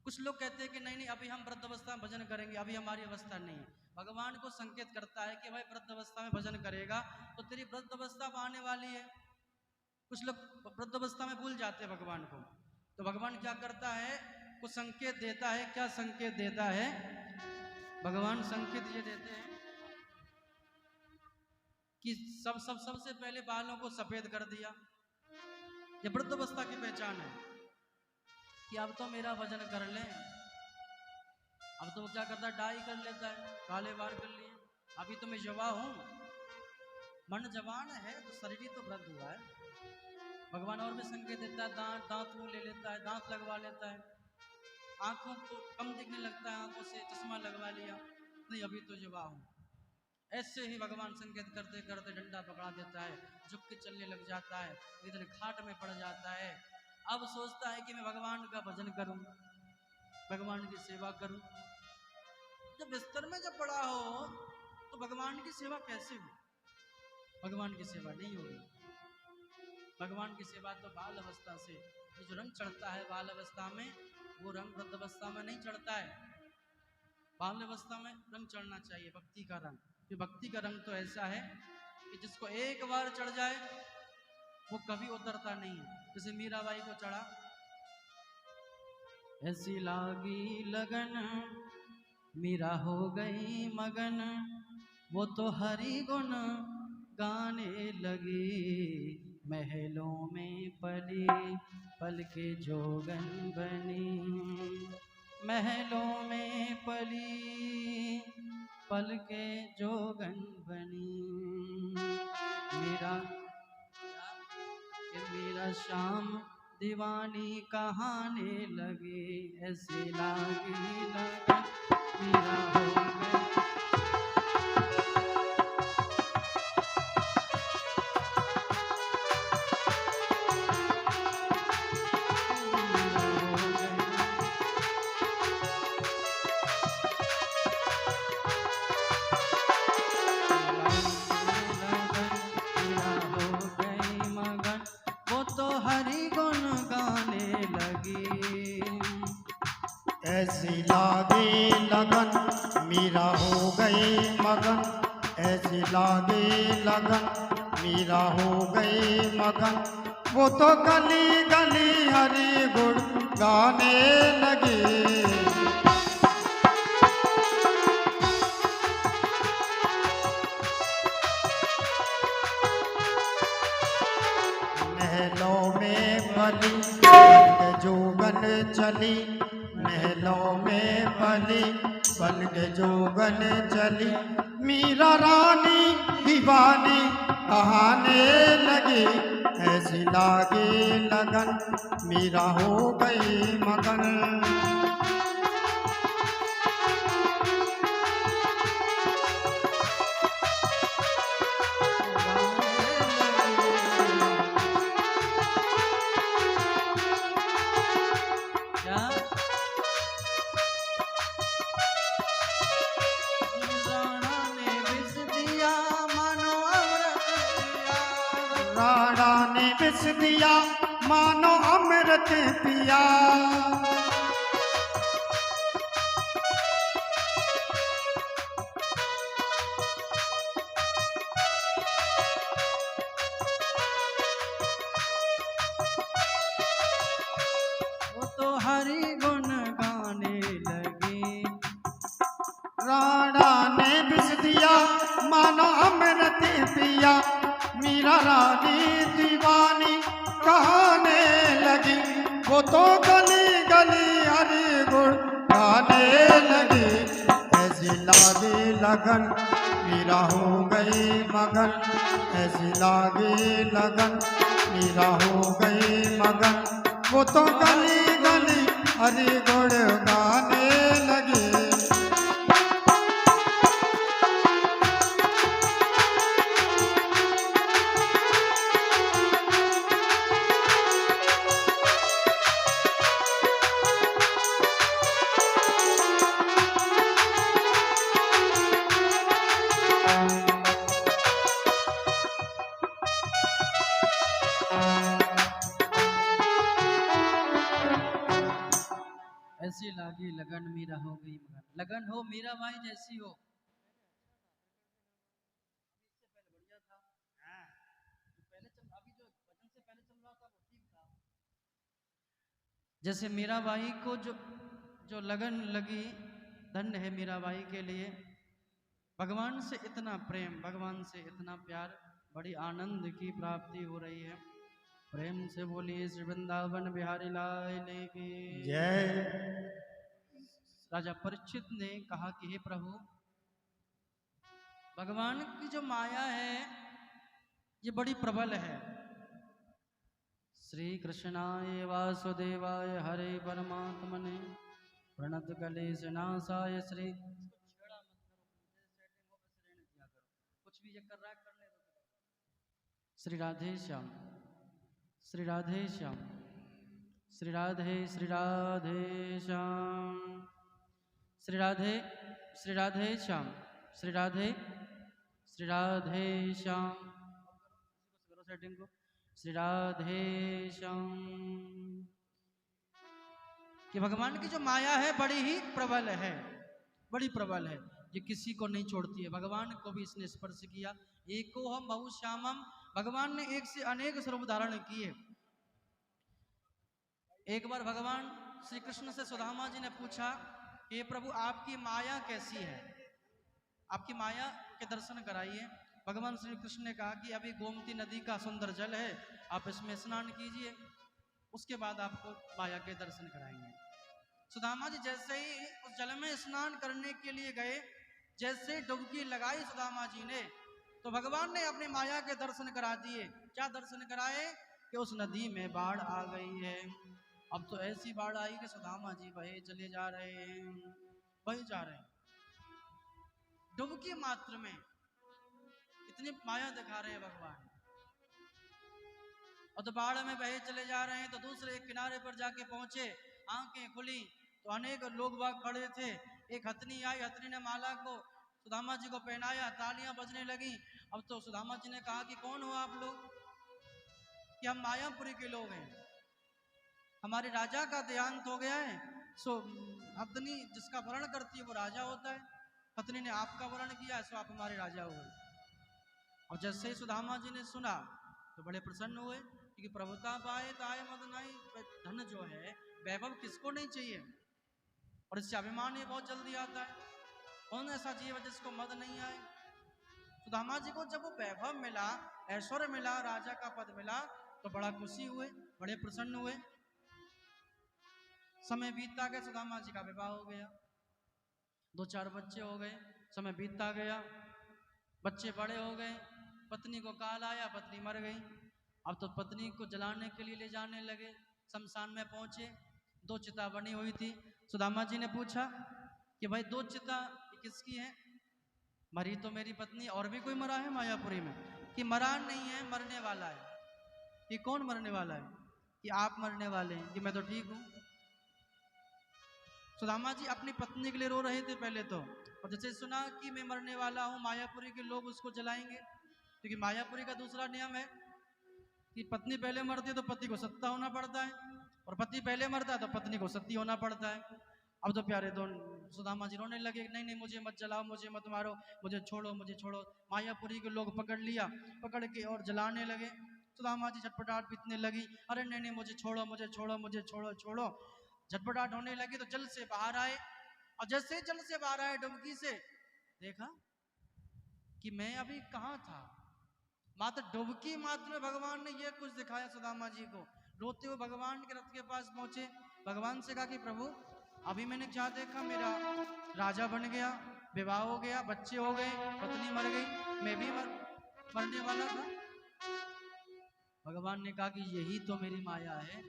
कुछ लोग कहते हैं कि नहीं अभी हम वृद्ध अवस्था में भजन करेंगे, अभी हमारी अवस्था नहीं है। भगवान को संकेत करता है कि भाई वृद्ध अवस्था में भजन करेगा तो तेरी वृद्ध अवस्था आने वाली है। कुछ लोग वृद्ध अवस्था में भूल जाते हैं भगवान को, तो भगवान क्या करता है, कुछ संकेत देता है। क्या संकेत देता है भगवान? संकेत ये देते हैं कि सबसे पहले बालों को सफेद कर दिया। ये वृद्ध अवस्था की पहचान है कि अब तो मेरा भजन कर ले। अब तो वो क्या करता है, डाई कर लेता है, काले बाल कर लिए। अभी तो मैं युवा हूं, मन जवान है तो शरीर तो वृद्ध हुआ है। भगवान और भी संकेत देता है, दांत मुंह ले लेता है, दांत लगवा लेता है, आंखों को कम दिखने लगता है, आंखों से चश्मा लगवा लिया, नहीं अभी तो युवा हूं। ऐसे ही भगवान संकेत करते करते डंडा पकड़ा देता है, झुक के चलने लग जाता है, इधर खाट में पड़ जाता है। अब सोचता है कि मैं भगवान का भजन करूं, भगवान की सेवा करूं। जब बिस्तर में जब पड़ा हो तो भगवान की सेवा कैसे हो? भगवान की सेवा नहीं होगी। भगवान की सेवा तो बाल अवस्था से, जो रंग चढ़ता है बाल अवस्था में वो रंग वृद्धावस्था में नहीं चढ़ता है, बाल्यावस्था में रंग चढ़ना चाहिए, भक्ति का रंग। कि भक्ति का रंग तो ऐसा है कि जिसको एक बार चढ़ जाए वो कभी उतरता नहीं है। जैसे मीराबाई को चढ़ा, ऐसी लागी लगन मीरा हो गई मगन, वो तो हरि गुण गाने लगी, महलों में पली पल के जोगन बनी, महलों में पली पल के जोगन बनी। मेरा कि मेरा शाम दीवानी कहाने लगे, ऐसे लागी लगन मेरा हो गया। ऐसी लागे लगन मीरा हो गई मगन, ऐसी लागे लगन मीरा हो गई मगन, वो तो गली गली हरि गुण गाने लगी। महलों में पली जोगन चली, महलों में पली पल के जोगन चली, मीरा रानी दीवानी कहाने लगी, ऐसी लागे लगन मीरा हो गई मगन। राणा ने विष दिया मानो अमृत पिया, वो तो हरि गुण गाने लगे। राणा ने विष दिया मानो अमृत पिया, मीरा रानी दीवानी कहाने लगी, वो तो गली गली हरि गुण गाने लगी, ऐसी लागे लगन मीरा हो गई मगन, ऐसी लागे लगन मीरा हो गई मगन, वो तो गली गली हरि गुण गाने लगी। ऐसी लागी लगन मीरा हो गई मगन। लगन हो मीराबाई जैसी हो। जैसे मीराबाई को जो जो लगन लगी, धन्य है मीराबाई के लिए। भगवान से इतना प्रेम, भगवान से इतना प्यार, बड़ी आनंद की प्राप्ति हो रही है। प्रेम से बोलिए श्री वृंदावन बिहारी लाल की जय। राजा परीक्षित ने कहा कि हे प्रभु, भगवान की जो माया है ये बड़ी प्रबल है। श्री कृष्णाय वासुदेवाय हरे परमात्मने प्रणत कलेश नाशाय श्री। कुछ भी ये कर रहा है करने दो। श्री राधे श्याम, श्री राधे श्याम, श्री राधे श्री राधे श्याम, श्री राधे श्री राधे श्याम, श्री राधे श्री राधे श्याम। करो सेटिंग को। श्री राधे श्याम, कि भगवान की जो माया है बड़ी ही प्रबल है, बड़ी प्रबल है, ये किसी को नहीं छोड़ती है। भगवान को भी इसने स्पर्श किया। एको हम बहुश्यामम, भगवान ने एक से अनेक स्वरूप धारण किए। एक बार भगवान श्री कृष्ण से सुदामा जी ने पूछा कि प्रभु आपकी माया कैसी है, आपकी माया के दर्शन कराइए। भगवान श्री कृष्ण ने कहा कि अभी गोमती नदी का सुंदर जल है, आप इसमें स्नान कीजिए, उसके बाद आपको माया के दर्शन कराएंगे। सुदामा जी जैसे ही उस जल में स्नान करने के लिए गए, जैसे डुबकी लगाई सुदामा जी ने, तो भगवान ने अपनी माया के दर्शन करा दिए। क्या दर्शन कराए कि उस नदी में बाढ़ आ गई है। अब तो ऐसी बाढ़ आई कि सुदामा जी बहे चले जा रहे हैं, बहे जा रहे हैं, डुबकी मात्र में इतनी माया दिखा रहे हैं भगवान। और तो बाढ़ में बहे चले जा रहे हैं, तो दूसरे एक किनारे पर जाके पहुंचे, आंखें खुली तो अनेक लोग बाग खड़े थे। एक हथनी आई, हथनी ने माला को सुदामा जी को पहनाया, तालियां बजने लगी। अब तो सुदामा जी ने कहा कि कौन हो आप लोग? कि हम मायापुरी के लोग हैं, हमारे राजा का देहांत हो गया है, सो हथनी जिसका वर्ण करती है वो राजा होता है, हथनी ने आपका वर्ण किया, सो आप हमारे राजा हो गए। और जैसे ही सुदामा जी ने सुना तो बड़े प्रसन्न हुए, क्योंकि प्रभुता पाए ताए मद नहीं। धन जो है, वैभव किसको नहीं चाहिए, और इससे अभिमान ही बहुत जल्दी आता है। कौन ऐसा जीव है जिसको मद नहीं आए? सुदामा जी को जब वो वैभव मिला, ऐश्वर्य मिला, राजा का पद मिला, तो बड़ा खुशी हुए, बड़े प्रसन्न हुए। समय बीतता गया, सुदामा जी का विवाह हो गया, 2-4 बच्चे हो गए। समय बीतता गया, बच्चे बड़े हो गए, पत्नी को काल आया, पत्नी मर गई। अब तो पत्नी को जलाने के लिए ले जाने लगे, शमशान में पहुंचे, 2 चिता बनी हुई थी। सुदामा जी ने पूछा कि भाई 2 चिता किसकी है? मरी तो मेरी पत्नी, और भी कोई मरा है मायापुरी में? कि मरा नहीं है, मरने वाला है। कि कौन मरने वाला है? कि आप मरने वाले हैं। कि मैं तो ठीक हूं। सुदामा जी अपनी पत्नी के लिए रो रहे थे पहले तो, और जैसे सुना कि मैं मरने वाला हूं, मायापुरी के लोग उसको जलाएंगे, क्योंकि मायापुरी का दूसरा नियम है कि पत्नी पहले मरती है तो पति को सत्ता होना पड़ता है, और पति पहले मरता है तो पत्नी को सती होना पड़ता है। अब तो प्यारे दोनों सुदामा जी रोने लगे, नहीं नहीं मुझे मत जलाओ, मुझे मत मारो, मुझे छोड़ो, मुझे छोड़ो। मायापुरी के लोग पकड़ लिया, पकड़ के और जलाने लगे। सुदामा जी झटपटाहट पीटने लगी, अरे नहीं नहीं मुझे छोड़ो, मुझे छोड़ो, मुझे छोड़ो, छोड़ो। झटपटाहट होने लगी तो जल से बाहर आए, और जैसे ही जल से बाहर आए डुबकी से, देखा कि मैं अभी कहाँ था। मात्र डुबकी मात्र में भगवान ने यह कुछ दिखाया सुदामा जी को। रोते हुए भगवान के रथ के पास पहुंचे, भगवान से कहा कि प्रभु अभी मैंने क्या देखा, मेरा राजा बन गया, विवाह हो गया, बच्चे हो गए, पत्नी मर गई, मैं भी मरने वाला था। भगवान ने कहा कि यही तो मेरी माया है।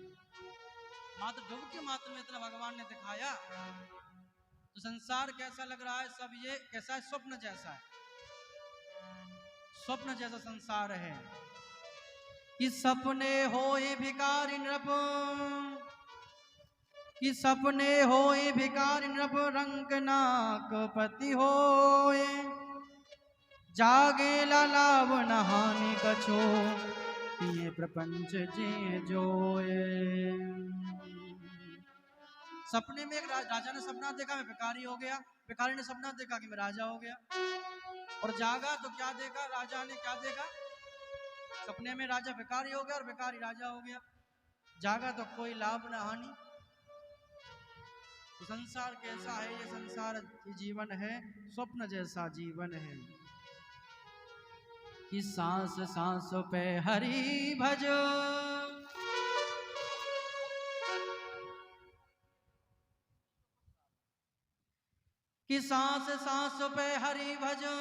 मात्र डुबकी मात्र में इतना भगवान ने दिखाया। तो संसार कैसा लग रहा है? सब ये कैसा है? स्वप्न जैसा है, स्वप्न जैसा संसार है। कि सपने होए भिखारी नृप, कि सपने होए भिखारी नृप, रंग नाक पति होए, जागे लालाव नहानि कछो, ये प्रपंच जे जोए। सपने में एक राजा ने सपना देखा मैं भिखारी हो गया, भिखारी ने सपना देखा कि मैं राजा हो गया, और जागा तो क्या देखा? राजा ने क्या देखा? सपने में राजा भिखारी हो गया और भिखारी राजा हो गया। जागा तो कोई लाभ न हानि। तो संसार कैसा है? ये संसार जीवन है, स्वप्न जैसा जीवन है। कि सांस सांस पे हरि भजो, कि सांस सांस पे हरि भजो,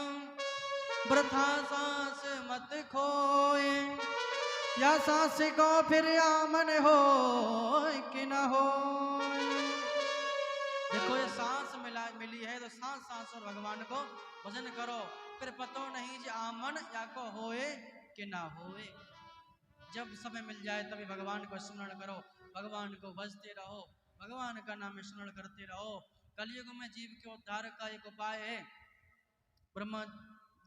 वृथा सांस मत खोए, या सांस को फिर आमन हो कि न हो। देखो ये सांस मिली है तो सांस सांस और भगवान को भजन करो, फिर पतो नहीं जे आमन या को होए कि ना होए। जब समय मिल जाए तभी भगवान को स्मरण करो, भगवान को भजते रहो, भगवान का नाम स्मरण करते रहो। कलयुग में जीव के उद्धार का एक उपाय है। ब्रह्मा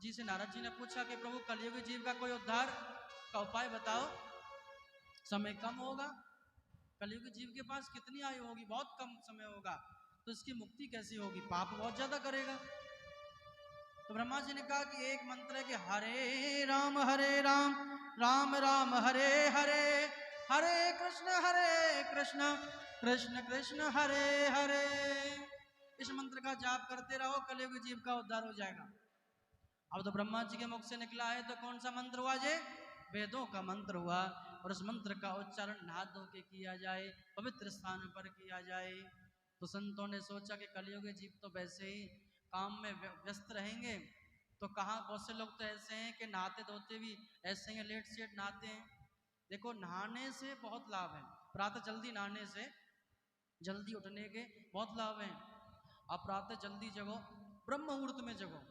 जी से नारद जी ने पूछा कि प्रभु कलयुगी जीव का कोई उद्धार का उपाय बताओ। समय कम होगा, कलयुगी जीव के पास कितनी आयु होगी, बहुत कम समय होगा, तो इसकी मुक्ति कैसी होगी, पाप बहुत ज्यादा करेगा। तो ब्रह्मा जी ने कहा कि एक मंत्र है कि हरे राम राम राम हरे हरे, हरे कृष्ण कृष्ण कृष्ण हरे हरे। इस मंत्र का जाप करते रहो, कलयुगी जीव का उद्धार हो जाएगा। अब तो ब्रह्मा जी के मुख से निकला है तो कौन सा मंत्र हुआ जे? वेदों का मंत्र हुआ। और उस मंत्र का उच्चारण नहा धो के किया जाए, पवित्र स्थान पर किया जाए। तो संतों ने सोचा कि कलयुगी जीव तो वैसे ही काम में व्यस्त रहेंगे, तो कहाँ बहुत से लोग तो ऐसे हैं कि नहाते धोते भी ऐसे हैं, लेट सेट नहाते हैं। देखो नहाने से बहुत लाभ है, प्रातः जल्दी नहाने से जल्दी उठने के बहुत लाभ हैं। अब प्रातः जल्दी जगो, ब्रह्म मुहूर्त में जगो।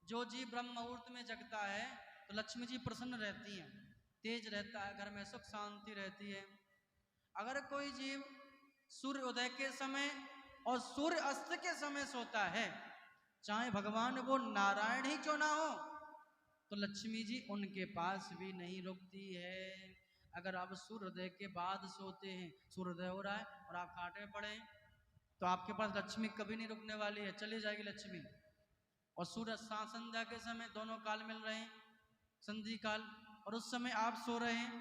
जो जीव ब्रह्म मुहूर्त में जगता है तो लक्ष्मी जी प्रसन्न रहती हैं, तेज रहता है, घर में सुख शांति रहती है। अगर कोई जीव सूर्य उदय के समय और सूर्य अस्त के समय सोता है, चाहे भगवान वो नारायण ही क्यों ना हो, तो लक्ष्मी जी उनके पास भी नहीं रुकती है। अगर आप सूर्योदय के बाद सोते हैं, सूर्योदय हो रहा है और आप खाटे में पड़े हैं, तो आपके पास लक्ष्मी कभी नहीं रुकने वाली है, चली जाएगी लक्ष्मी। और सूर्य संध्या के समय दोनों काल मिल रहे हैं, संधि काल, और उस समय आप सो रहे हैं।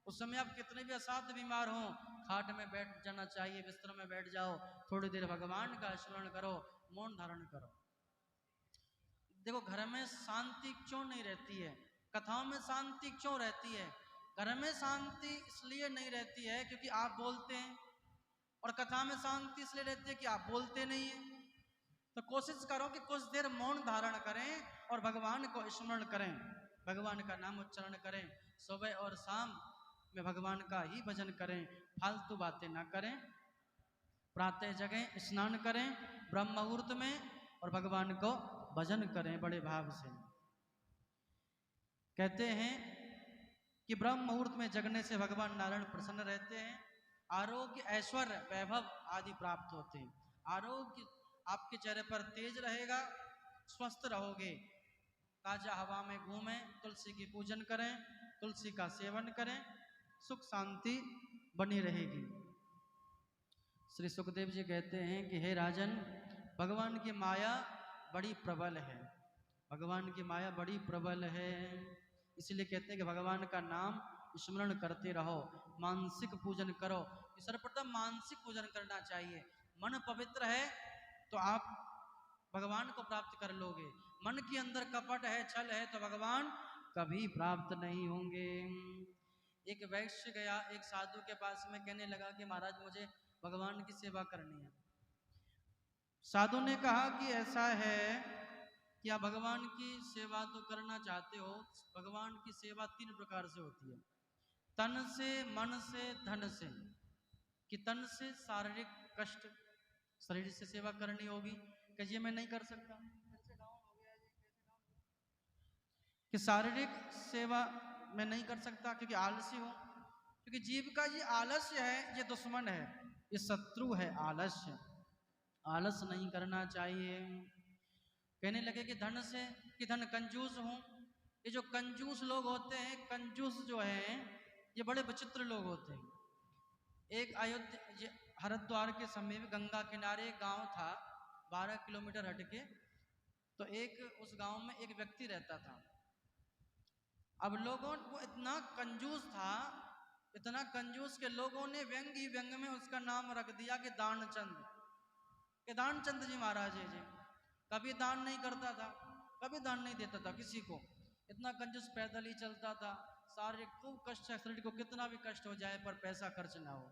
उस समय आप कितने भी असाध्य बीमार हो, खाट में बैठ जाना चाहिए, बिस्तर में बैठ जाओ, थोड़ी देर भगवान का स्मरण करो, मौन धारण करो। देखो घर में शांति क्यों नहीं रहती है, कथाओं में शांति क्यों रहती है? घर में शांति इसलिए नहीं रहती है क्योंकि आप बोलते हैं, और कथा में शांति इसलिए रहती है कि आप बोलते नहीं हैं। तो कोशिश करो कि कुछ देर मौन धारण करें और भगवान को स्मरण करें, भगवान का नाम उच्चारण करें, सुबह और शाम में भगवान का ही भजन करें, फालतू बातें ना करें। प्रातः जगें, स्नान करें ब्रह्म मुहूर्त में और भगवान को भजन करें बड़े भाव से। कहते हैं कि ब्रह्म मुहूर्त में जगने से भगवान नारायण प्रसन्न रहते हैं, आरोग्य ऐश्वर्य वैभव आदि प्राप्त होते हैं। आरोग्य आपके चेहरे पर तेज रहेगा, स्वस्थ रहोगे। ताजा हवा में घूमें, तुलसी की पूजन करें, तुलसी का सेवन करें, सुख शांति बनी रहेगी। श्री सुखदेव जी कहते हैं कि हे राजन, भगवान की माया बड़ी प्रबल है, भगवान की माया बड़ी प्रबल है। इसलिए कहते हैं कि भगवान का नाम स्मरण करते रहो, मानसिक पूजन करो। सर्वप्रथम मानसिक पूजन करना चाहिए। मन पवित्र है तो आप भगवान को प्राप्त कर लोगे। मन के अंदर कपट है, छल है, तो भगवान कभी प्राप्त नहीं होंगे। एक वैश्य गया एक साधु के पास में, कहने लगा कि महाराज मुझे भगवान की सेवा करनी है। साधु ने कहा कि ऐसा है कि आप भगवान की सेवा तो करना चाहते हो, भगवान की सेवा 3 प्रकार से होती है, तन से, मन से, धन से। कि तन से शारीरिक कष्ट, शरीर से सेवा करनी होगी, कि ये मैं नहीं कर सकता, कि शारीरिक सेवा मैं नहीं कर सकता क्योंकि आलसी हूं, क्योंकि जीव का ये आलस्य है, ये दुश्मन है, ये शत्रु है आलस्य। आलस नहीं करना चाहिए। कहने लगे कि धन से, कि धन कंजूस हूं। ये जो कंजूस लोग होते हैं, कंजूस जो हैं ये बड़े विचित्र लोग होते हैं। एक अयोध्या हरिद्वार के समीप गंगा किनारे गांव था, 12 किलोमीटर हटके, तो एक उस गांव में एक व्यक्ति रहता था। अब लोगों को इतना कंजूस था, इतना कंजूस के लोगों ने व्यंग ही व्यंग में उसका नाम रख दिया कि दानचंद, कि दानचंद जी महाराज जी। कभी दान नहीं करता था, कभी दान नहीं देता था किसी को, इतना कंजूस, पैदल ही चलता था, सारे खूब कष्ट है, शरीर को कितना भी कष्ट हो जाए पर पैसा खर्च ना हो।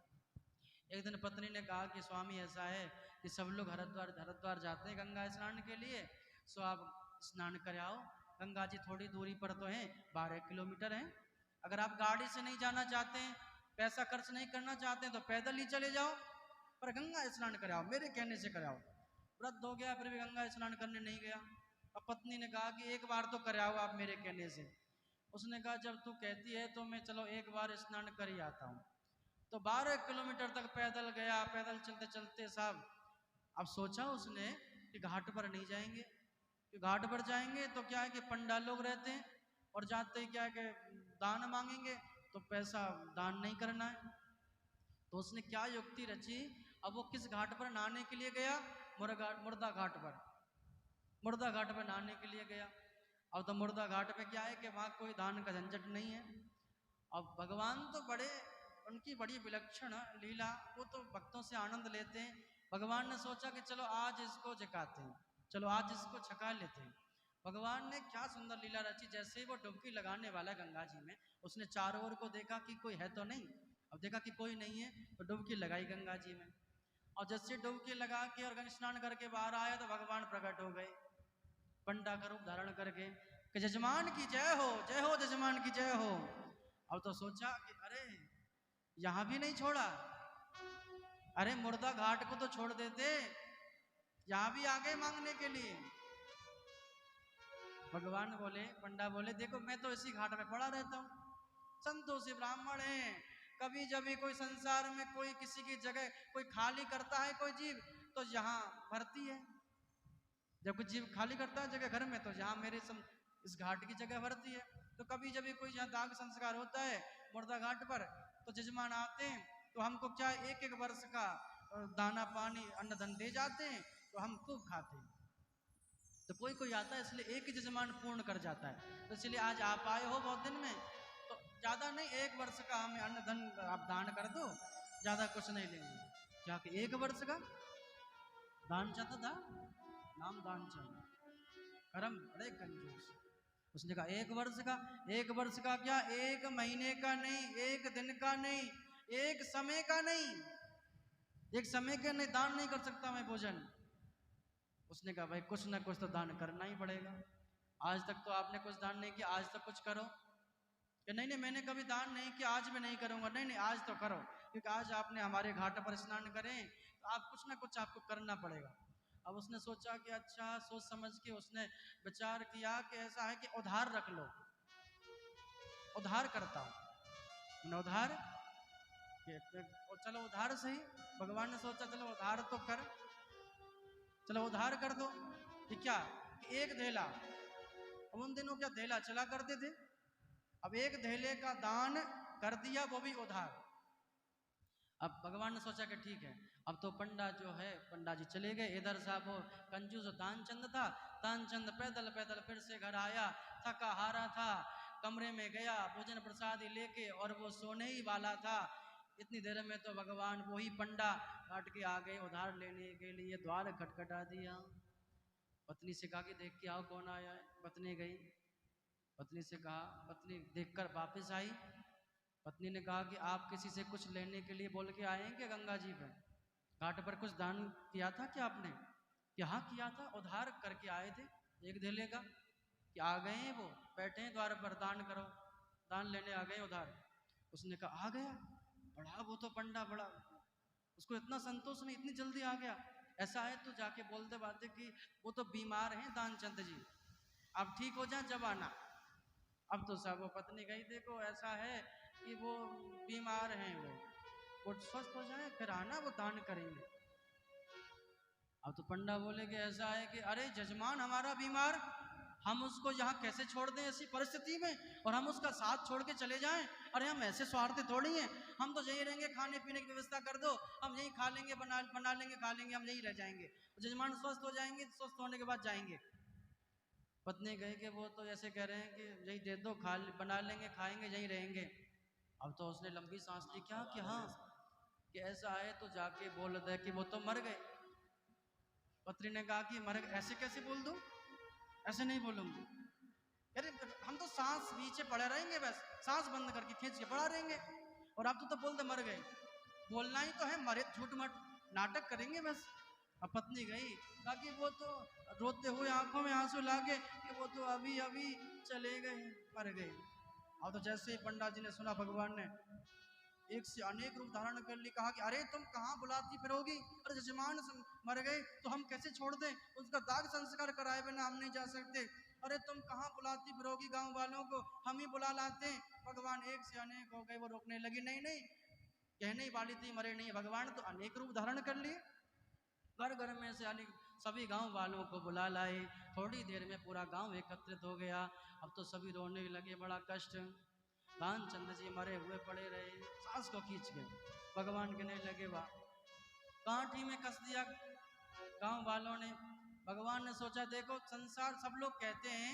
एक दिन पत्नी ने कहा कि स्वामी ऐसा है कि सब लोग हरिद्वार जाते हैं गंगा स्नान के लिए, सो आप स्नान कर आओ। गंगा जी थोड़ी दूरी पर तो हैं, 12 किलोमीटर हैं। अगर आप गाड़ी से नहीं जाना चाहते हैं, पैसा खर्च नहीं करना चाहते हैं, तो पैदल ही चले जाओ, पर गंगा स्नान कराओ, मेरे कहने से कराओ। वृद्ध हो गया फिर भी गंगा स्नान करने नहीं गया। अब पत्नी ने कहा कि एक बार तो कराओ आप मेरे कहने से। उसने कहा जब तू कहती है तो मैं चलो एक बार स्नान कर ही आता हूँ। तो 12 किलोमीटर तक पैदल गया, पैदल चलते चलते साहब, अब सोचा उसने कि घाट पर नहीं जाएंगे, कि घाट पर जाएंगे तो क्या है कि पंडाल लोग रहते हैं, और जाते ही क्या है कि दान मांगेंगे, तो पैसा दान नहीं करना है। तो उसने क्या युक्ति रची, अब वो किस घाट पर नहाने के लिए गया, मुर्दा घाट पर, मुर्दा घाट पर नहाने के लिए गया। अब तो मुर्दा घाट पे क्या है कि वहाँ कोई दान का झंझट नहीं है। अब भगवान तो बड़े, उनकी बड़ी विलक्षण लीला, वो तो भक्तों से आनंद लेते हैं। भगवान ने सोचा कि चलो आज इसको जगाते हैं, चलो आज इसको छका लेते हैं। भगवान ने क्या सुंदर लीला रची, जैसे ही वो डुबकी लगाने वाला गंगा जी में, उसने चारों ओर को देखा कि कोई है तो नहीं। अब देखा कि कोई नहीं है तो डुबकी लगाई गंगा जी में, और जैसे डुबकी लगा के और गंगा स्नान करके बाहर आया तो भगवान प्रकट हो गए पंडा का रूप धारण करके कि जजमान की जय हो जजमान की जय हो। अब तो सोचा कि अरे यहां भी नहीं छोड़ा, अरे मुर्दा घाट को तो छोड़ देते, यहां भी आ गए मांगने के लिए। भगवान बोले, पंडा बोले, देखो मैं तो इसी घाट में पड़ा रहता हूँ, संतोषी ब्राह्मण है, कभी जब भी कोई संसार में कोई किसी की जगह कोई खाली करता है कोई जीव तो यहाँ भरती है, जब कोई जीव खाली करता है जगह घर में तो यहाँ मेरे इस घाट की जगह भरती है। तो कभी जब भी कोई यहाँ दाग संस्कार होता है मुर्दा घाट पर तो जजमान आते हैं तो हमको क्या एक एक वर्ष का दाना पानी अन्न धन दे जाते हैं, तो हम खूब खाते हैं। तो कोई कोई आता है इसलिए एक ही जजमान पूर्ण कर जाता है, तो इसलिए आज आप आए हो बहुत दिन में, तो ज़्यादा नहीं, एक वर्ष का हमें अन्न धन आप दान कर दो, ज़्यादा कुछ नहीं लेंगे। क्या कि एक वर्ष का दान चाहता था, नाम दान चंद, कर्म बड़े कंजूस। उसने कहा एक वर्ष का, एक वर्ष का क्या, एक महीने का नहीं, एक दिन का नहीं, एक समय का नहीं, एक समय के नहीं दान नहीं कर सकता मैं भोजन। उसने कहा भाई कुछ ना कुछ तो दान करना ही पड़ेगा, आज तक तो आपने कुछ दान नहीं किया, आज तक कुछ करो। कि नहीं नहीं मैंने कभी दान नहीं किया, आज मैं नहीं करूंगा। नहीं नहीं आज तो करो, क्योंकि आज आपने हमारे घाट पर स्नान करें तो आप कुछ ना कुछ आपको करना पड़ेगा। अब उसने सोचा कि अच्छा, सोच समझ के उसने विचार किया कि ऐसा है कि उधार रख लो, उधार करता हूं मैंने, उधार चलो उधार सही। भगवान ने सोचा चलो उधार तो कर, चलो उधार कर दो। कि क्या, एक धेला, अब उन दिनों क्या धेला चला करते थे, अब एक धेले का दान कर दिया, वो भी उधार। अब भगवान ने सोचा कि ठीक है, अब तो पंडा जो है, पंडा जी चले गए। इधर साहब वो कंजूस दानचंद था, दानचंद पैदल पैदल फिर से घर आया, थका हारा था, कमरे में गया भोजन प्रसाद लेके, और वो सोने ही वाला था। इतनी देर में तो भगवान वही पंडा काट के आ गए उधार लेने के लिए, द्वार खटखटा दिया। पत्नी से कहा कि देख के आओ कौन आया है। पत्नी गई, पत्नी से कहा, पत्नी देखकर वापस आई। पत्नी ने कहा कि आप किसी से कुछ लेने के लिए बोल के आए हैं क्या गंगा जी पे, घाट पर कुछ दान किया था क्या आपने? कि हाँ किया था, उधार करके आए थे एक धेले का। कि आ गए हैं वो, बैठे हैं द्वार पर, दान करो, दान लेने आ गए उधार। उसने कहा आ गया, बड़ा वो तो पंडा, बड़ा उसको इतना संतोष नहीं, इतनी जल्दी आ गया। ऐसा है तो जाके बोल दे बातें कि वो तो बीमार हैं दानचंद जी, आप ठीक हो जाए जब आना। अब तो साहब वो पत्नी गई, देखो ऐसा है कि वो बीमार हैं, वो स्वस्थ हो जाए फिर आना, वो दान करेंगे। अब तो पंडा बोले कि ऐसा है कि अरे जजमान हमारा बीमार, हम उसको यहाँ कैसे छोड़ दें ऐसी परिस्थिति में, और हम उसका साथ छोड़ के चले जाएं? अरे हम ऐसे स्वार्थी थोड़ी हैं, हम तो यहीं रहेंगे, खाने पीने की व्यवस्था कर दो, हम यहीं खा लेंगे, बना लेंगे, खा लेंगे, हम यहीं रह जाएंगे, जजमान स्वस्थ हो जाएंगे, स्वस्थ होने के बाद जाएंगे। पत्नी कही कि वो तो ऐसे कह रहे हैं कि यही दे दो, खा बना लेंगे, खाएंगे, यहीं रहेंगे। अब तो उसने लंबी सांस ली, क्या कि हाँ कि ऐसा है तो जाके बोल दे कि वो तो मर गए। पत्नी ने कहा कि मर गए, ऐसे कैसे बोल दूं, ऐसे नहीं बोलूंगी। अरे हम तो सांस नीचे पड़े रहेंगे, बस सांस बंद करके खींच के पड़ा रहेंगे, और आप तो बोल दे मर गए। बोलना ही तो है, मरे झूठ मट नाटक करेंगे बस। अब पत्नी गई, ताकि वो तो रोते हुए आंखों में आंसू लागे कि वो तो अभी अभी चले गए, मर गए। अब तो जैसे ही पंडा जी ने सुना, भगवान ने एक से अनेक रूप धारण कर ली, कहा कि अरे तुम कहाँ बुलाती फिरोगी, अरे जजमान मर गए तो हम कैसे छोड़ दें, उसका दाग संस्कार कराए बिना हम नहीं जा सकते, अरे तुम कहाँ बुलाती फिरोगी गांव वालों को, हम ही बुला लाते। भगवान एक से अनेक हो गए, वो रोकने लगी, नहीं नहीं कहने ही वाली थी, मरे नहीं। भगवान तो अनेक रूप धारण कर लिए, घर घर में से अनेक सभी गांव वालों को बुला लाए। थोड़ी देर में पूरा गांव एकत्रित हो गया। अब तो सभी रोने लगे, बड़ा कष्ट। भानचंद जी मरे हुए पड़े रहे, सांस को खींच गए। भगवान कहने लगे वाह, कांटी में कस दिया गांव वालों ने। भगवान ने सोचा देखो संसार सब लोग कहते हैं